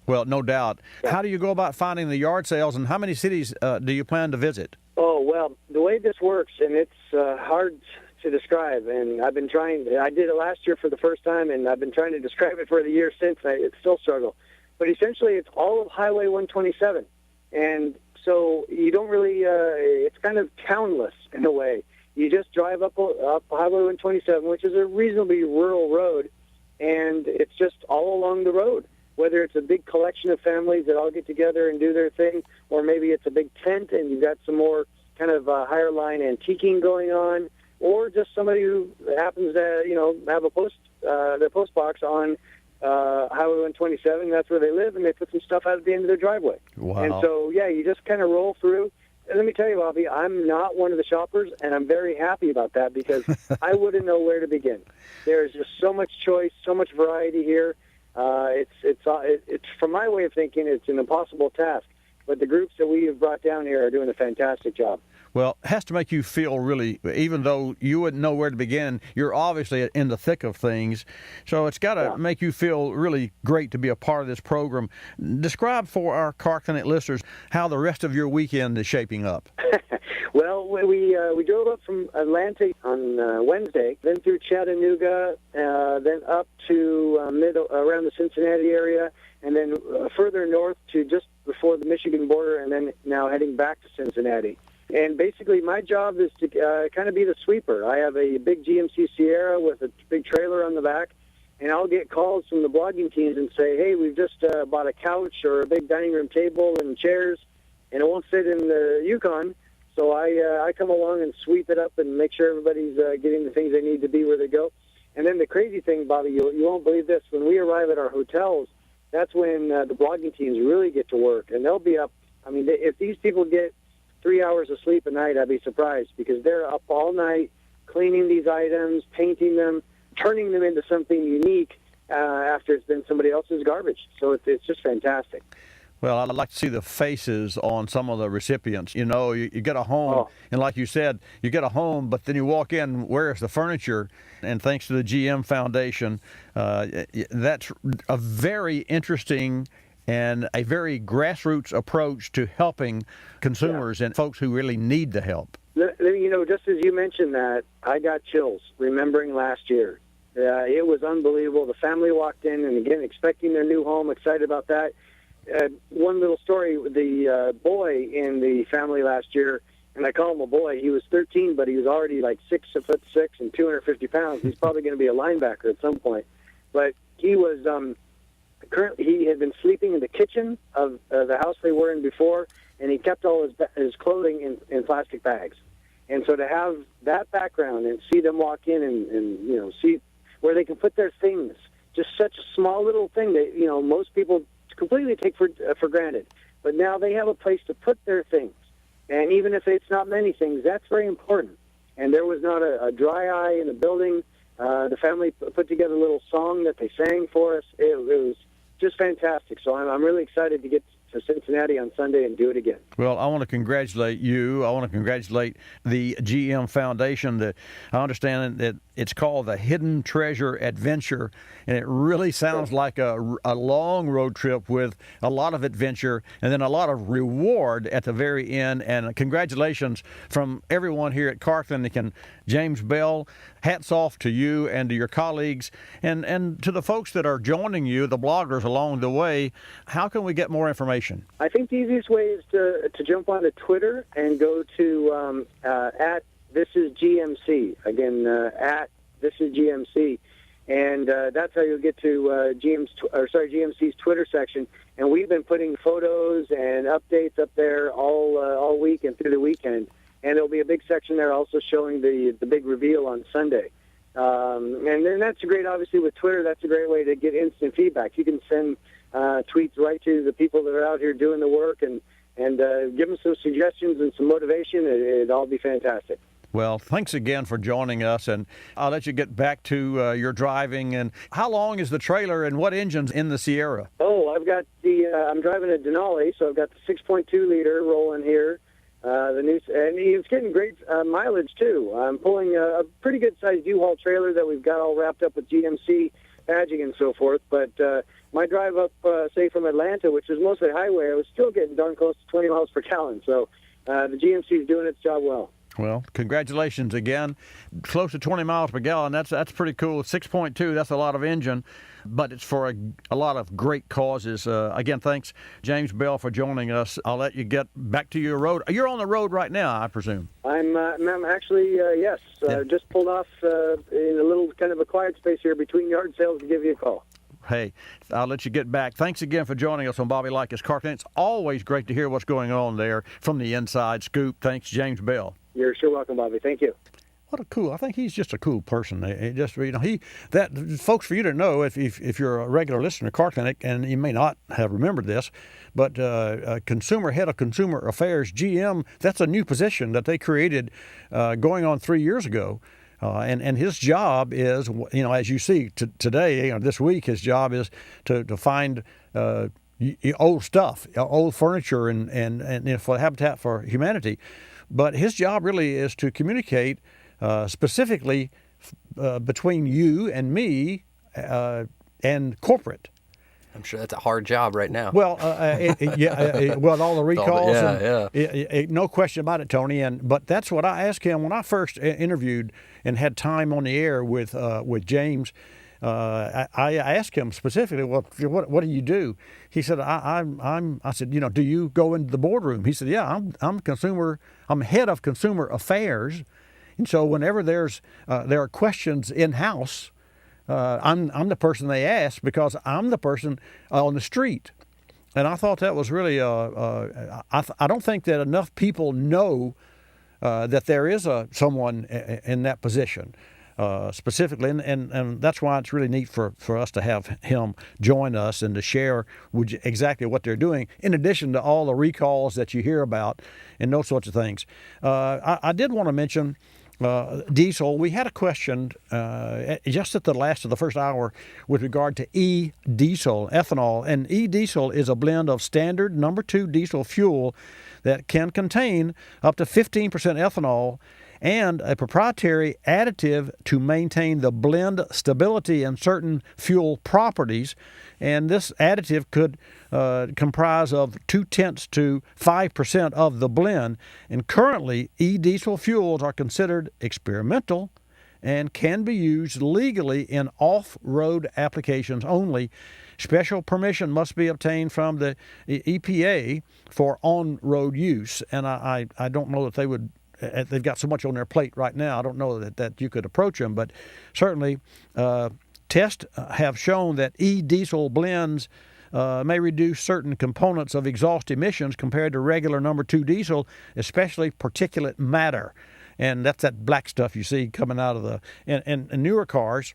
Well, no doubt. Yeah. How do you go about finding the yard sales, and how many cities do you plan to visit? Oh, well, the way this works, and it's hard to describe, and I've been trying. I did it last year for the first time, and I've been trying to describe it for the year since. It's still struggle, but essentially, it's all of Highway 127, and so you don't really. It's kind of townless in a way. You just drive up Highway 127, which is a reasonably rural road, and it's just all along the road. Whether it's a big collection of families that all get together and do their thing, or maybe it's a big tent and you've got some more kind of higher line antiquing going on. Or just somebody who happens to, have their post box on Highway 127. That's where they live, and they put some stuff out at the end of their driveway. Wow. And so, yeah, you just kind of roll through. And let me tell you, Bobby, I'm not one of the shoppers, and I'm very happy about that because I wouldn't know where to begin. There's just so much choice, so much variety here. It's from my way of thinking, it's an impossible task. but the groups that we have brought down here are doing a fantastic job. Well, it has to make you feel really, even though you wouldn't know where to begin, you're obviously in the thick of things. So it's got to make you feel really great to be a part of this program. Describe for our Car Clinic listeners how the rest of your weekend is shaping up. Well, we drove up from Atlanta on Wednesday, then through Chattanooga, then up to around the Cincinnati area, and then further north to just before the Michigan border, and then now heading back to Cincinnati. And basically, my job is to kind of be the sweeper. I have a big GMC Sierra with a big trailer on the back, and I'll get calls from the blogging teams and say, hey, we've just bought a couch or a big dining room table and chairs, and it won't fit in the Yukon. So I come along and sweep it up and make sure everybody's getting the things they need to be where they go. And then the crazy thing, Bobby, you won't believe this, when we arrive at our hotels, that's when the blogging teams really get to work, and they'll be up. I mean, if these people get 3 hours of sleep a night, I'd be surprised, because they're up all night cleaning these items, painting them, turning them into something unique after it's been somebody else's garbage. So it's just fantastic. Well, I'd like to see the faces on some of the recipients. You know, you get a home, and like you said, you get a home, but then you walk in, where's the furniture? And thanks to the GM Foundation, that's a very interesting and a very grassroots approach to helping consumers and folks who really need the help. You know, just as you mentioned that, I got chills remembering last year. It was unbelievable. The family walked in, and again, expecting their new home, excited about that. One little story, the boy in the family last year, and I call him a boy, he was 13, but he was already like 6'6" and 250 pounds. He's probably going to be a linebacker at some point. But he was... Currently, he had been sleeping in the kitchen of the house they were in before, and he kept all his clothing in plastic bags. And so to have that background and see them walk in and you know, see where they can put their things, just such a small little thing that, you know, most people completely take for granted. But now they have a place to put their things. And even if it's not many things, that's very important. And there was not a dry eye in the building. The family put together a little song that they sang for us. It was just fantastic. So I'm really excited to get to Cincinnati on Sunday and do it again. Well, I want to congratulate you. I want to congratulate the GM Foundation. I understand that it's called the Hidden Treasure Adventure, and it really sounds like a long road trip with a lot of adventure and then a lot of reward at the very end. And congratulations from everyone here at Car Clinic. And James Bell, hats off to you and to your colleagues and to the folks that are joining you, the bloggers along the way. How can we get more information? I think the easiest way is to jump onto Twitter and go to at This Is GMC. Again, at This Is GMC. And that's how you'll get to GMC's Twitter section. And we've been putting photos and updates up there all week and through the weekend. And there'll be a big section there also showing the big reveal on Sunday. And then that's great, obviously, with Twitter. That's a great way to get instant feedback. You can send tweets right to the people that are out here doing the work and give them some suggestions and some motivation. It'd all be fantastic. Well, thanks again for joining us, and I'll let you get back to your driving. And how long is the trailer, and what engine's in the Sierra? Oh, I've got I'm driving a Denali, so I've got the 6.2 liter rolling here. The new, and it's getting great mileage too. I'm pulling a pretty good sized U-Haul trailer that we've got all wrapped up with GMC badging and so forth. But my drive up, say from Atlanta, which was mostly highway, I was still getting darn close to 20 miles per gallon. So the GMC is doing its job well. Well, congratulations again. Close to 20 miles per gallon. That's pretty cool. 6.2, that's a lot of engine, but it's for a lot of great causes. Again, thanks, James Bell, for joining us. I'll let you get back to your road. You're on the road right now, I presume. I'm actually, yes. Just pulled off in a little kind of a quiet space here between yard sales to give you a call. Hey, I'll let you get back. Thanks again for joining us on Bobby Likis Car Clinic. It's always great to hear what's going on there from the inside scoop. Thanks, James Bell. You're sure welcome, Bobby. Thank you. I think he's just a cool person. Folks, for you to know, if you're a regular listener to Car Clinic, and you may not have remembered this, but head of consumer affairs, GM, that's a new position that they created going on 3 years ago. And his job is, as you see today, this week, his job is to find old stuff, old furniture, and for Habitat for Humanity. But his job really is to communicate specifically between you and me and corporate. I'm sure that's a hard job right now. Well, well, all the recalls, no question about it, Tony. But that's what I asked him when I first interviewed and had time on the air with James. I asked him specifically, well, what do you do? He said, I said, do you go into the boardroom? He said, yeah, I'm head of consumer affairs, and so whenever there are questions in house. I'm the person they ask because I'm the person on the street. And I thought that was really, I don't think that enough people know that there is someone in that position specifically. And that's why it's really neat for us to have him join us and to share exactly what they're doing, in addition to all the recalls that you hear about and those sorts of things. I did want to mention diesel. We had a question just at the last of the first hour with regard to e-diesel, ethanol. And e-diesel is a blend of standard number 2 diesel fuel that can contain up to 15% ethanol and a proprietary additive to maintain the blend stability and certain fuel properties. And this additive could comprise of 0.2 to 5% of the blend. And currently, e-diesel fuels are considered experimental and can be used legally in off-road applications only. Special permission must be obtained from the EPA for on-road use. And I don't know that they would. They've got so much on their plate right now. I don't know that you could approach them, but certainly tests have shown that e-diesel blends may reduce certain components of exhaust emissions compared to regular number 2 diesel, especially particulate matter. And that's that black stuff you see coming out of in newer cars.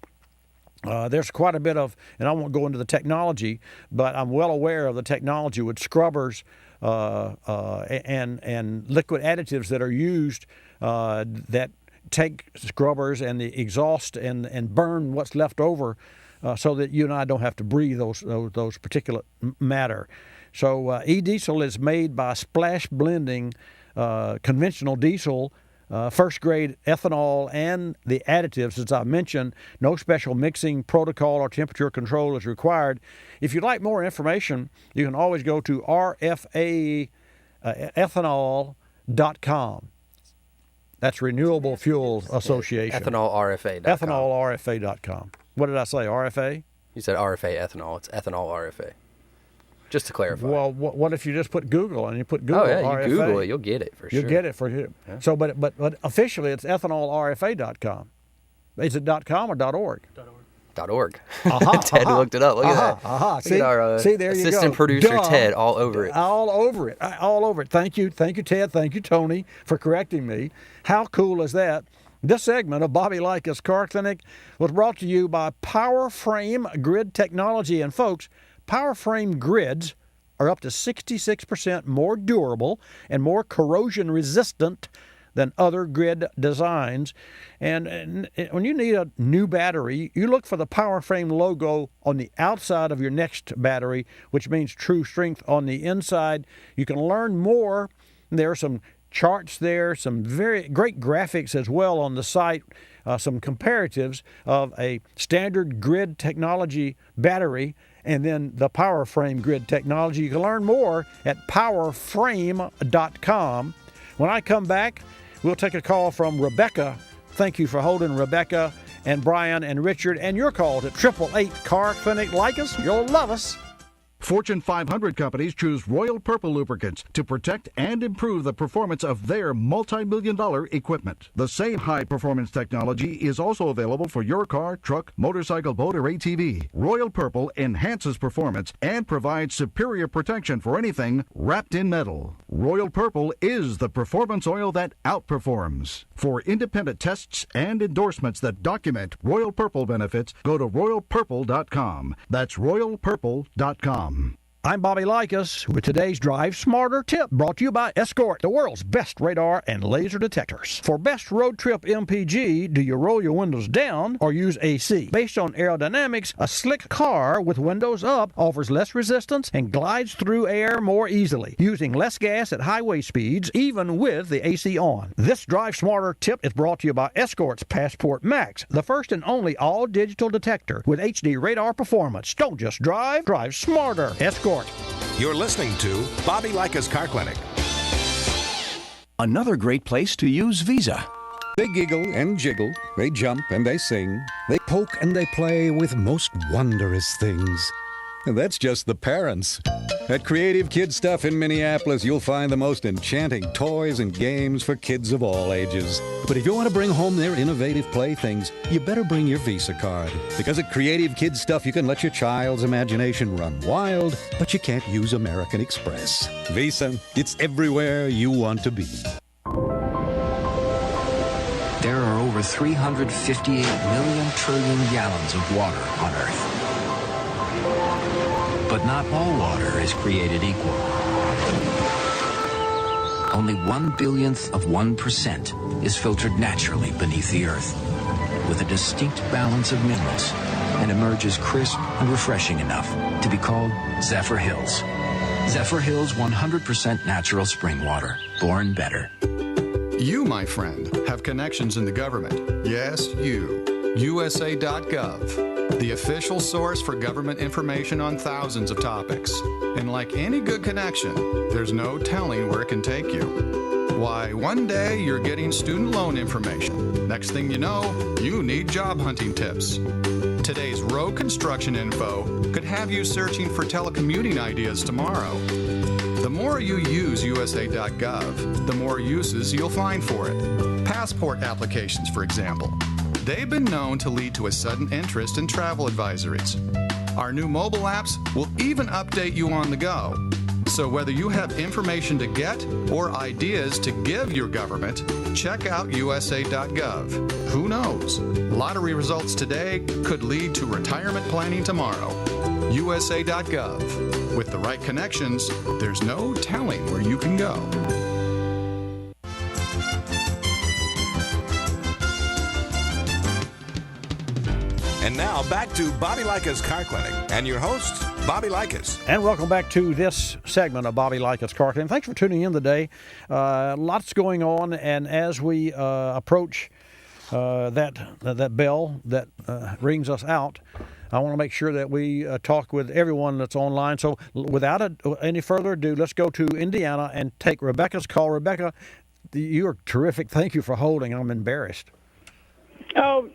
There's quite a bit of, and I won't go into the technology, but I'm well aware of the technology with scrubbers and liquid additives that are used that take scrubbers and the exhaust and burn what's left over so that you and I don't have to breathe those particulate matter. So e-diesel is made by splash blending conventional diesel, first-grade ethanol, and the additives. As I mentioned, no special mixing protocol or temperature control is required. If you'd like more information, you can always go to rfaethanol.com. That's Renewable Fuel Association. EthanolRFA.com. EthanolRFA.com. What did I say, RFA? You said RFA ethanol. It's ethanol RFA. Just to clarify. Well, what if you just put Google and you put Google RFA? Oh, yeah, you Google it, you'll get it for sure. You'll get it for sure. Yeah. So, but officially it's ethanolrfa.com. Is it .com or .org? .org. Ted looked it up. Look at that. See, our there you go. Assistant producer Ted all over it. All over it. All over it. Thank you, Ted. Thank you, Tony, for correcting me. How cool is that? This segment of Bobby Likis Car Clinic was brought to you by Power Frame Grid Technology. And folks, Power Frame grids are up to 66% more durable and more corrosion resistant than other grid designs. And when you need a new battery, you look for the Power Frame logo on the outside of your next battery, which means true strength on the inside. You can learn more. There are some charts there, some very great graphics as well on the site, some comparatives of a standard grid technology battery and then the Power Frame grid technology. You can learn more at powerframe.com. When I come back, we'll take a call from Rebecca. Thank you for holding, Rebecca and Brian and Richard, and your calls at 888 Car Clinic. Like us, you'll love us. Fortune 500 companies choose Royal Purple lubricants to protect and improve the performance of their multi-million-dollar equipment. The same high-performance technology is also available for your car, truck, motorcycle, boat, or ATV. Royal Purple enhances performance and provides superior protection for anything wrapped in metal. Royal Purple is the performance oil that outperforms. For independent tests and endorsements that document Royal Purple benefits, go to royalpurple.com. That's royalpurple.com. I'm Bobby Likis with today's Drive Smarter tip, brought to you by Escort, the world's best radar and laser detectors. For best road trip MPG, do you roll your windows down or use AC? Based on aerodynamics, a slick car with windows up offers less resistance and glides through air more easily, using less gas at highway speeds, even with the AC on. This Drive Smarter tip is brought to you by Escort's Passport Max, the first and only all-digital detector with HD radar performance. Don't just drive, drive smarter. Escort. You're listening to Bobby Likis Car Clinic. Another great place to use Visa. They giggle and jiggle, they jump and they sing, they poke and they play with most wondrous things. And that's just the parents. At Creative Kid Stuff in Minneapolis, you'll find the most enchanting toys and games for kids of all ages. But if you want to bring home their innovative playthings, you better bring your Visa card. Because at Creative Kid Stuff, you can let your child's imagination run wild, but you can't use American Express. Visa, it's everywhere you want to be. There are over 358 million trillion gallons of water on Earth. But not all water is created equal. Only 1/1000,000,000% is filtered naturally beneath the Earth, with a distinct balance of minerals, and emerges crisp and refreshing enough to be called Zephyr Hills. Zephyr Hills 100% natural spring water, born better. You, my friend, have connections in the government. Yes, you. USA.gov, the official source for government information on thousands of topics. And like any good connection, there's no telling where it can take you. Why, one day you're getting student loan information. Next thing you know, you need job hunting tips. Today's road construction info could have you searching for telecommuting ideas tomorrow. The more you use USA.gov, the more uses you'll find for it. Passport applications, for example. They've been known to lead to a sudden interest in travel advisories. Our new mobile apps will even update you on the go. So whether you have information to get or ideas to give your government, check out USA.gov. Who knows? Lottery results today could lead to retirement planning tomorrow. USA.gov. With the right connections, there's no telling where you can go. And now back to Bobby Likis Car Clinic and your host, Bobby Likis. And welcome back to this segment of Bobby Likis Car Clinic. Thanks for tuning in today. Lots going on, and as we approach that bell that rings us out, I want to make sure that we talk with everyone that's online. So without any further ado, let's go to Indiana and take Rebecca's call. Rebecca, you are terrific. Thank you for holding. I'm embarrassed. Oh,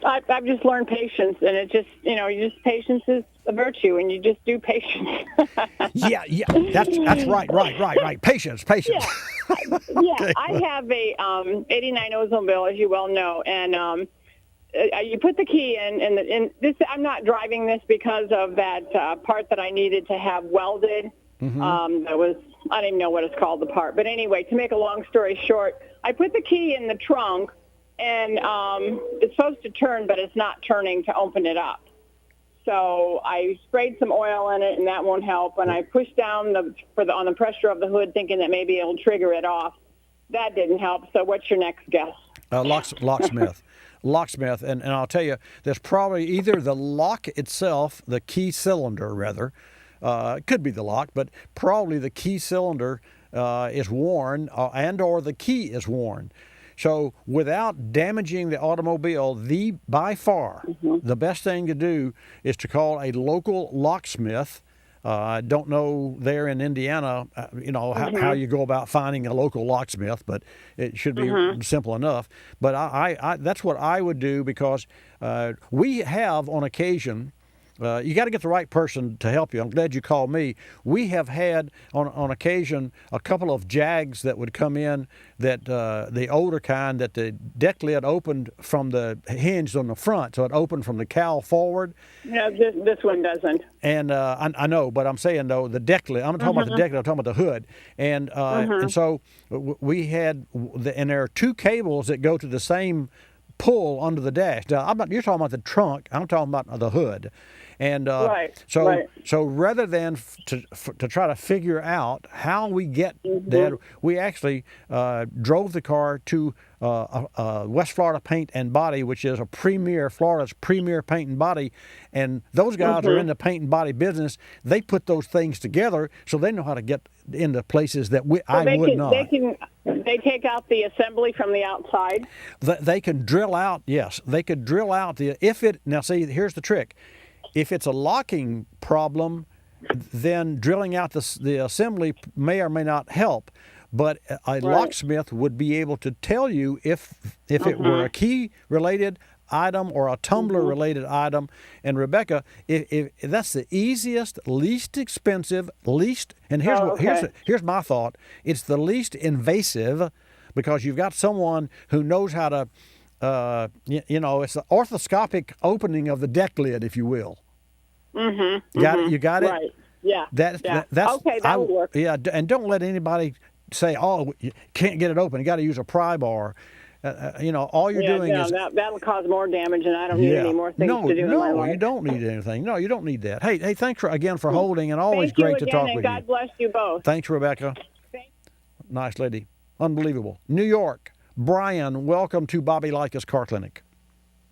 I've just learned patience, and it just, patience is a virtue, and you just do patience. yeah, that's right. Patience. Yeah, okay. I have a 89 Oldsmobile, as you well know, and you put the key in, and this, I'm not driving this because of that part that I needed to have welded. Mm-hmm. That was, I don't even know what it's called, the part. But anyway, to make a long story short, I put the key in the trunk, and it's supposed to turn, but it's not turning to open it up. So I sprayed some oil in it, and that won't help. And I pushed down on the pressure of the hood, thinking that maybe it'll trigger it off. That didn't help. So what's your next guess? Locksmith. Locksmith, and I'll tell you, there's probably either the lock itself, the key cylinder rather, it could be the lock, but probably the key cylinder is worn, and or the key is worn. So without damaging the automobile, by far the best thing to do is to call a local locksmith. I don't know there in Indiana, how you go about finding a local locksmith, but it should be simple enough. But I that's what I would do, because we have on occasion, you got to get the right person to help you. I'm glad you called me. We have had on occasion a couple of Jags that would come in, that the older kind, that the deck lid opened from the hinge on the front, so it opened from the cowl forward. No, this one doesn't. And I know, but I'm saying though, the deck lid. I'm talking about the deck lid. I'm talking about the hood. And so we had, and there are two cables that go to the same pull under the dash. Now, you're talking about the trunk. I'm talking about the hood. And Right. so rather than to try to figure out how we get that, we actually drove the car to West Florida Paint and Body, which is Florida's premier paint and body, and those guys are in the paint and body business. They put those things together, so they know how to get into places that I would not. They take out the assembly from the outside. They can drill out. Yes, they could drill out now. See, here's the trick. If it's a locking problem, then drilling out the assembly may or may not help. But a locksmith would be able to tell you if it were a key-related item or a tumbler-related item. And Rebecca, if that's the easiest, least expensive, and here's my thought. It's the least invasive because you've got someone who knows how to, it's the orthoscopic opening of the deck lid, if you will. You got it? Right. Yeah. That's okay, that would work. Yeah, and don't let anybody say, "Oh, you can't get it open. You got to use a pry bar." All you're doing is that'll cause more damage, and I don't need any more things to do in my life. No, you don't need anything. No, you don't need that. Hey, thanks again for holding, and always great to talk with you. God bless you both. Thanks, Rebecca. Nice lady. Unbelievable. New York. Brian, welcome to Bobby Likis Car Clinic.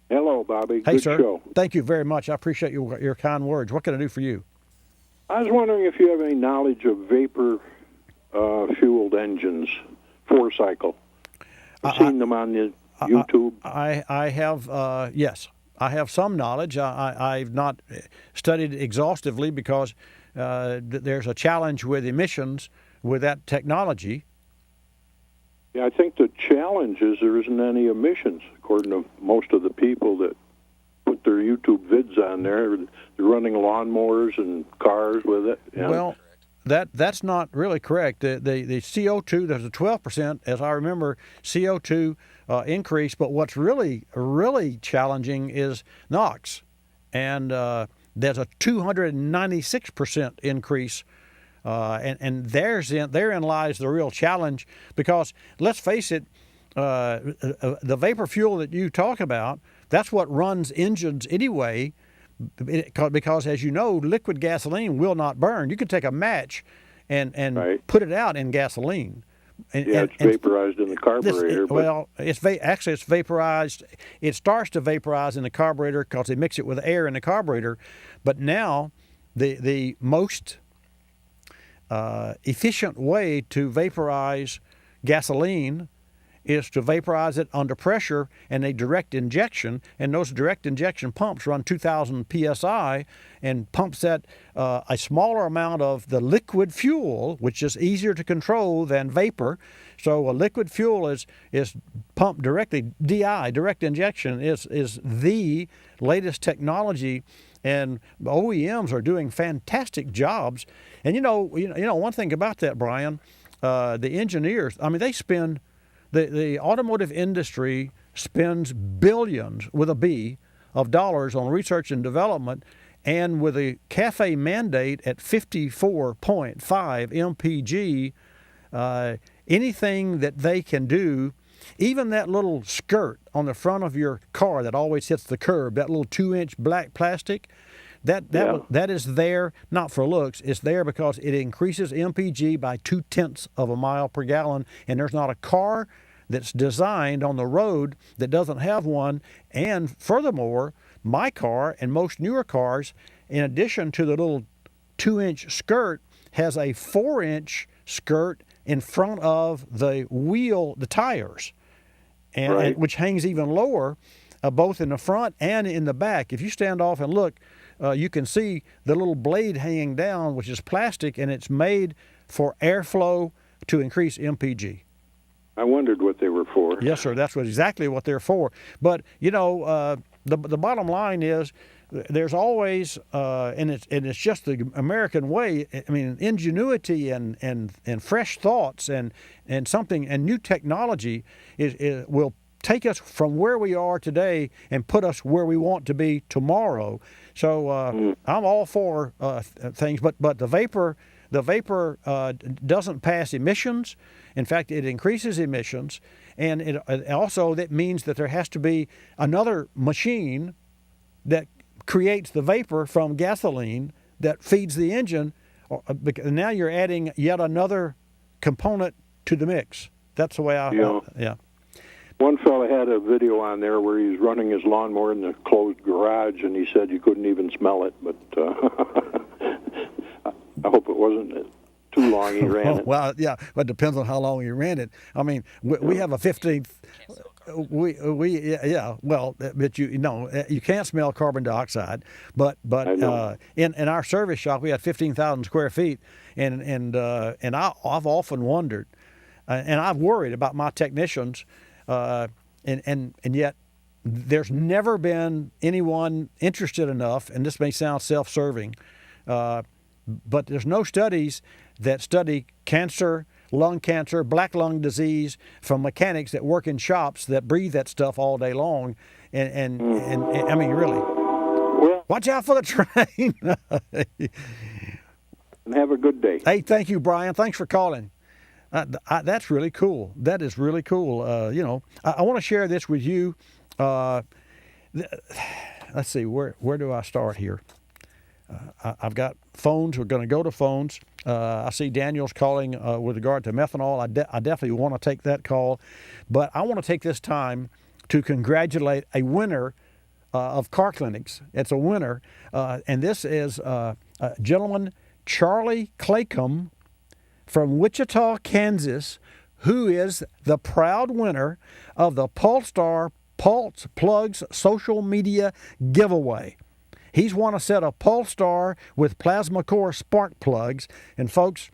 Hello, Bobby. Hey, Good sir. show. Thank you very much. I appreciate your kind words. What can I do for you? I was wondering if you have any knowledge of vapor-fueled engines, four-cycle. I've seen them on the YouTube. I have, yes. I have some knowledge. I've not studied exhaustively because there's a challenge with emissions with that technology. Yeah, I think the challenge is there isn't any emissions, according to most of the people that put their YouTube vids on there. They're running lawnmowers and cars with it. Well, that's not really correct. The CO2, there's a 12%, as I remember, CO2 increase. But what's really, really challenging is NOx. And there's a 296% increase. And therein lies the real challenge, because let's face it, the vapor fuel that you talk about, that's what runs engines anyway, because as you know, liquid gasoline will not burn. You can take a match and put it out in gasoline. It's vaporized in the carburetor. Actually it's vaporized. It starts to vaporize in the carburetor because they mix it with air in the carburetor. But now the most efficient way to vaporize gasoline is to vaporize it under pressure and a direct injection, and those direct injection pumps run 2,000 psi and pumps that a smaller amount of the liquid fuel, which is easier to control than vapor. So a liquid fuel is pumped directly. DI, direct injection, is the latest technology, and OEMs are doing fantastic jobs. And you know one thing about that, Brian, the engineers, I mean, they spend. The automotive industry spends billions, with a B, of dollars on research and development, and with a CAFE mandate at 54.5 mpg, anything that they can do, even that little skirt on the front of your car that always hits the curb, that little 2-inch black plastic, that is there not for looks. It's there because it increases MPG by 0.2 of a mile per gallon, and there's not a car that's designed on the road that doesn't have one. And furthermore, my car and most newer cars, in addition to the little 2-inch skirt, has a 4-inch skirt in front of the wheel, the tires, and which hangs even lower, both in the front and in the back. If you stand off and look, you can see the little blade hanging down, which is plastic, and it's made for airflow to increase MPG. I wondered what they were for. Yes, sir. That's exactly what they're for. But the bottom line is, there's always, and it's just the American way. I mean, ingenuity and fresh thoughts and new technology will take us from where we are today and put us where we want to be tomorrow. So I'm all for things, but the vapor doesn't pass emissions. In fact, it increases emissions, and also that means that there has to be another machine that creates the vapor from gasoline that feeds the engine. Now you're adding yet another component to the mix. That's the way yeah. One fella had a video on there where he's running his lawnmower in the closed garage, and he said you couldn't even smell it. But I hope it wasn't too long he ran it. Well, yeah, but it depends on how long you ran it. I mean, we have a 15th. Well, but you can't smell carbon dioxide. But in our service shop we had 15,000 square feet, and I've often wondered, and I've worried about my technicians. And yet there's never been anyone interested enough, and this may sound self-serving, but there's no studies that study cancer, lung cancer, black lung disease from mechanics that work in shops that breathe that stuff all day long. And I mean, really, watch out for the train. And have a good day. Hey, thank you, Brian. Thanks for calling. That's really cool. That is really cool. I want to share this with you. Let's see, where do I start here? I've got phones. We're going to go to phones. I see Daniel's calling with regard to methanol. I definitely want to take that call. But I want to take this time to congratulate a winner of car clinics. It's a winner. And this is gentleman Charlie Claycomb from Wichita, Kansas, who is the proud winner of the Polestar Pulse Plugs social media giveaway. He's won a set of Polestar with plasma core spark plugs. And folks,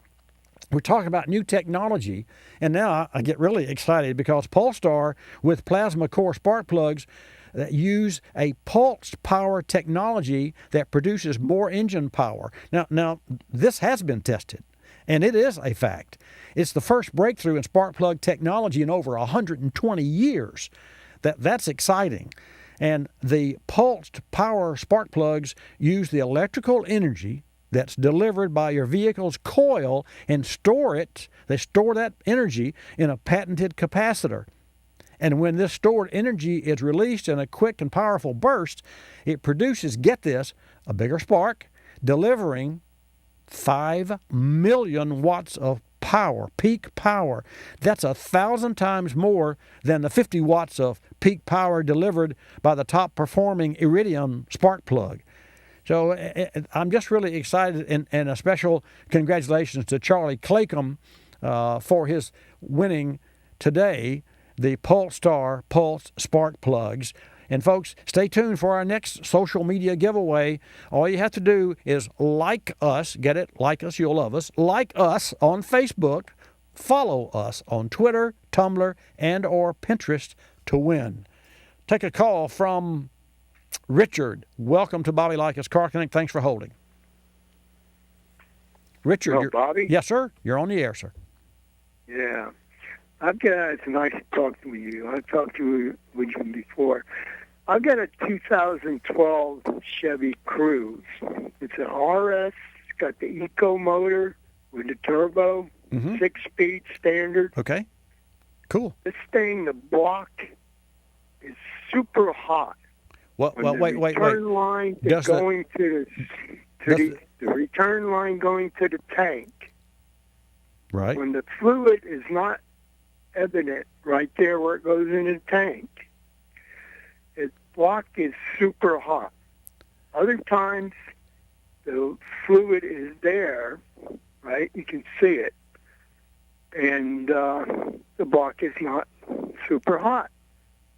we're talking about new technology. And now I get really excited because Polestar with plasma core spark plugs that use a pulsed power technology that produces more engine power. Now this has been tested. And it is a fact. It's the first breakthrough in spark plug technology in over 120 years. That's exciting. And the pulsed power spark plugs use the electrical energy that's delivered by your vehicle's coil and store it. They store that energy in a patented capacitor. And when this stored energy is released in a quick and powerful burst, it produces, get this, a bigger spark, delivering 5 million watts of power, peak power. That's 1,000 times more than the 50 watts of peak power delivered by the top performing Iridium spark plug. So I'm just really excited, and a special congratulations to Charlie Claycomb for his winning today the Polestar Pulse spark plugs. And folks, stay tuned for our next social media giveaway. All you have to do is like us, get it? Like us, you'll love us. Like us on Facebook, follow us on Twitter, Tumblr, and or Pinterest to win. Take a call from Richard. Welcome to Bobby Likis Car Clinic. Thanks for holding. Richard. Hello, Bobby? Yes, sir. You're on the air, sir. Yeah. It's nice to talk to you. I've talked to you before. I've got a 2012 Chevy Cruze. It's an RS. It's got the Eco motor with the turbo, 6-speed standard. Okay. Cool. This thing, the block, is super hot. Wait. Return line going to the return line going to the tank. Right. When the fluid is not evident right there where it goes in the tank, the block is super hot. Other times, the fluid is there, right? You can see it, and the block is not super hot.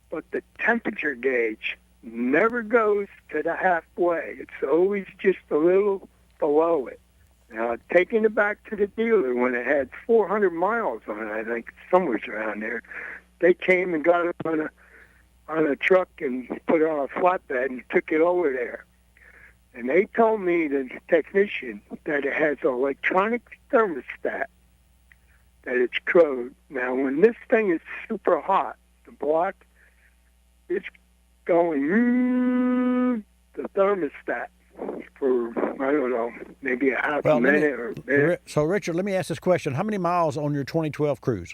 But the temperature gauge never goes to the halfway. It's always just a little below it. Now, taking it back to the dealer when it had 400 miles on it, I think, somewhere around there, they came and got it on a truck and put it on a flatbed and took it over there. And they told me, the technician, that it has an electronic thermostat, that it's code. Now, when this thing is super hot, the block, it's going, the thermostat, for, I don't know, maybe a half a minute or a minute. So, Richard, let me ask this question. How many miles on your 2012 Cruze?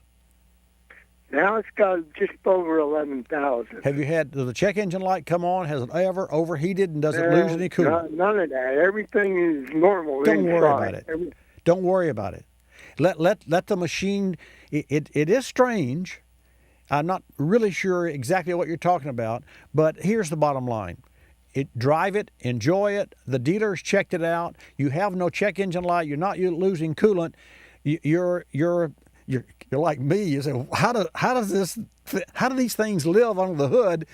Now it's got just over 11,000. Have you had the check engine light come on? Has it ever overheated and does it lose any coolant? None of that. Everything is normal. Don't inside. worry about it. Don't worry about it. Let the machine. It is strange. I'm not really sure exactly what you're talking about, but here's the bottom line. Drive it, enjoy it. The dealers checked it out. You have no check engine light. You're not losing coolant. You're like me. You say, how do these things live under the hood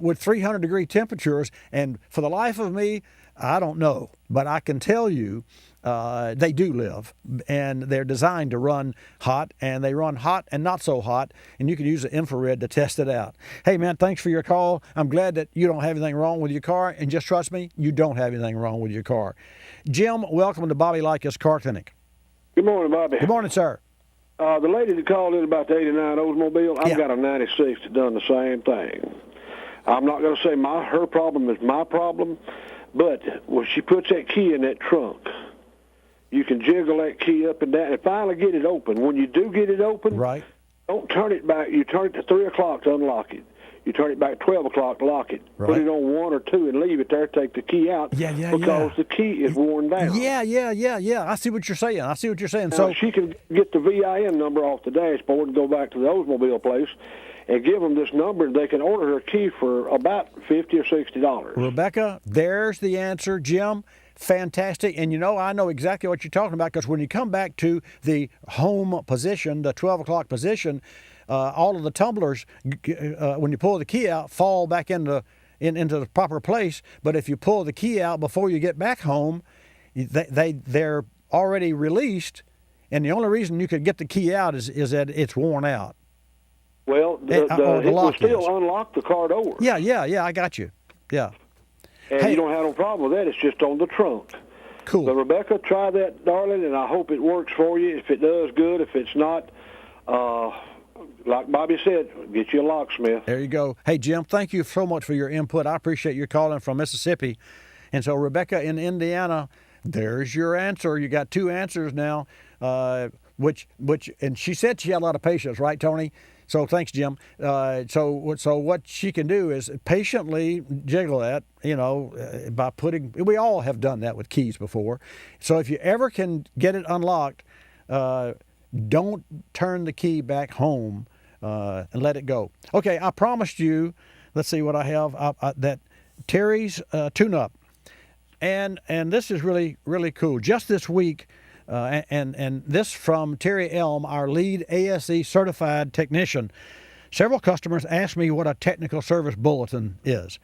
with 300-degree temperatures? And for the life of me, I don't know. But I can tell you, they do live, and they're designed to run hot, and they run hot and not so hot, and you can use the infrared to test it out. Hey, man, thanks for your call. I'm glad that you don't have anything wrong with your car, and just trust me, you don't have anything wrong with your car. Jim, welcome to Bobby Likis Car Clinic. Good morning, Bobby. Good morning, sir. The lady that called in about the 89 Oldsmobile, I've got a 96 that done the same thing. I'm not going to say her problem is my problem, but when she puts that key in that trunk, you can jiggle that key up and down and finally get it open. When you do get it open, right, don't turn it back. You turn it to 3 o'clock to unlock it. You turn it back 12 o'clock to lock it. Right. Put it on 1 or 2 and leave it there. Take the key out because the key is worn down. Yeah. I see what you're saying. Now, So she can get the VIN number off the dashboard and go back to the Oldsmobile place and give them this number, and they can order her key for about $50 or $60. Rebecca, there's the answer. Jim, fantastic. And I know exactly what you're talking about, because when you come back to the home position, the 12 o'clock position, all of the tumblers, when you pull the key out, fall back into the proper place. But if you pull the key out before you get back home, they're already released, and the only reason you could get the key out is that it's worn out. Well, it will still unlock the car door. Yeah, I got you. Yeah. And you don't have no problem with that. It's just on the trunk. Cool. So, Rebecca, try that, darling, and I hope it works for you. If it does, good. If it's not, like Bobby said, get you a locksmith. There you go. Hey, Jim, thank you so much for your input. I appreciate your calling from Mississippi. And so, Rebecca in Indiana, there's your answer. You got 2 answers now, which, and she said she had a lot of patience, right, Tony? So thanks, Jim. So what she can do is patiently jiggle that, by putting. We all have done that with keys before. So if you ever can get it unlocked, don't turn the key back home and let it go. Okay, I promised you. Let's see what I have. That Terry's tune-up, and this is really, really cool. Just this week. And this from Terry Elm, our lead ASE certified technician. Several customers asked me what a technical service bulletin is.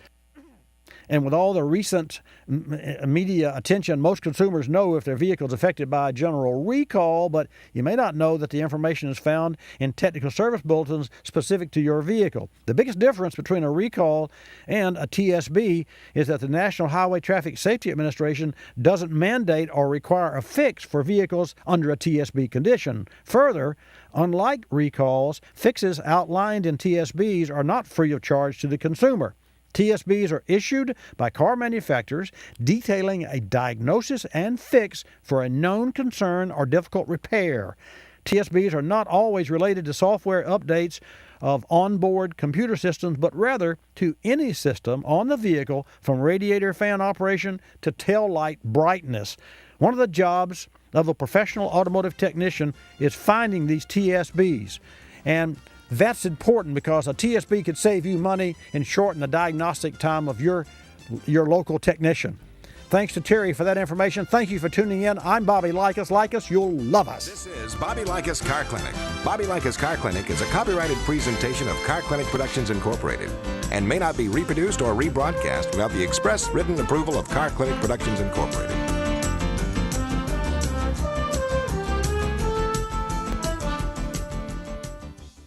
And with all the recent media attention, most consumers know if their vehicle is affected by a general recall, but you may not know that the information is found in technical service bulletins specific to your vehicle. The biggest difference between a recall and a TSB is that the National Highway Traffic Safety Administration doesn't mandate or require a fix for vehicles under a TSB condition. Further, unlike recalls, fixes outlined in TSBs are not free of charge to the consumer. TSBs are issued by car manufacturers detailing a diagnosis and fix for a known concern or difficult repair. TSBs are not always related to software updates of onboard computer systems, but rather to any system on the vehicle, from radiator fan operation to tail light brightness. One of the jobs of a professional automotive technician is finding these TSBs. And that's important because a TSB could save you money and shorten the diagnostic time of your local technician. Thanks to Terry for that information. Thank you for tuning in. I'm Bobby Likis. Like us, you'll love us. This is Bobby Likis Car Clinic. Bobby Likis Car Clinic is a copyrighted presentation of Car Clinic Productions Incorporated and may not be reproduced or rebroadcast without the express written approval of Car Clinic Productions Incorporated.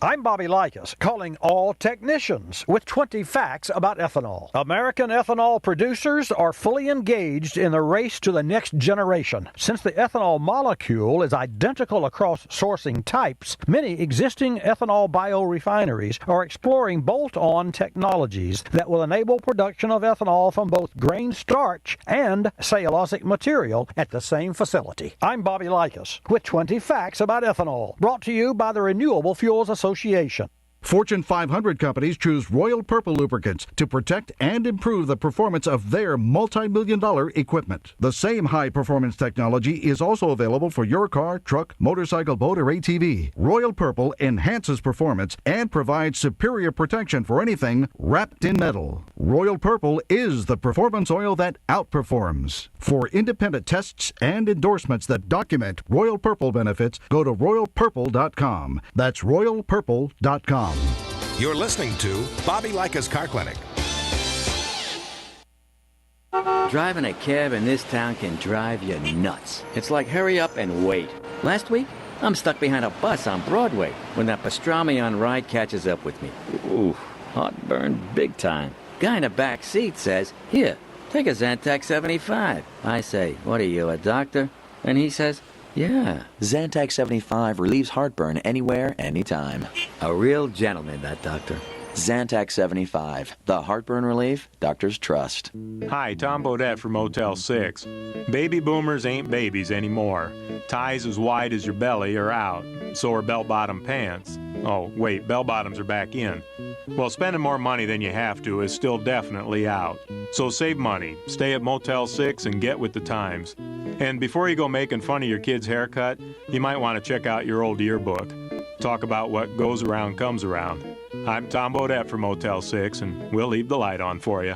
I'm Bobby Likis, calling all technicians with 20 facts about ethanol. American ethanol producers are fully engaged in the race to the next generation. Since the ethanol molecule is identical across sourcing types, many existing ethanol biorefineries are exploring bolt-on technologies that will enable production of ethanol from both grain starch and cellulosic material at the same facility. I'm Bobby Likis with 20 facts about ethanol, brought to you by the Renewable Fuels Association. Fortune 500 companies choose Royal Purple lubricants to protect and improve the performance of their multi-million-dollar equipment. The same high-performance technology is also available for your car, truck, motorcycle, boat, or ATV. Royal Purple enhances performance and provides superior protection for anything wrapped in metal. Royal Purple is the performance oil that outperforms. For independent tests and endorsements that document Royal Purple benefits, go to royalpurple.com. That's royalpurple.com. You're listening to Bobby Likis Car Clinic. Driving a cab in this town can drive you nuts. It's like hurry up and wait. Last week, I'm stuck behind a bus on Broadway when that pastrami on ride catches up with me. Ooh, heartburn big time. Guy in the back seat says, "Here, take a Zantac 75. I say, "What are you, a doctor?" And he says, "Yeah." Zantac 75 relieves heartburn anywhere, anytime. A real gentleman, that doctor. Zantac 75, the heartburn relief doctors trust. Hi, Tom Bodette from Motel 6. Baby boomers ain't babies anymore. Ties as wide as your belly are out. So are bell-bottom pants. Oh, wait, bell-bottoms are back in. Well, spending more money than you have to is still definitely out. So save money, stay at Motel 6, and get with the times. And before you go making fun of your kid's haircut, you might want to check out your old yearbook. Talk about what goes around comes around. I'm Tom Bodette from Motel 6, and we'll leave the light on for you.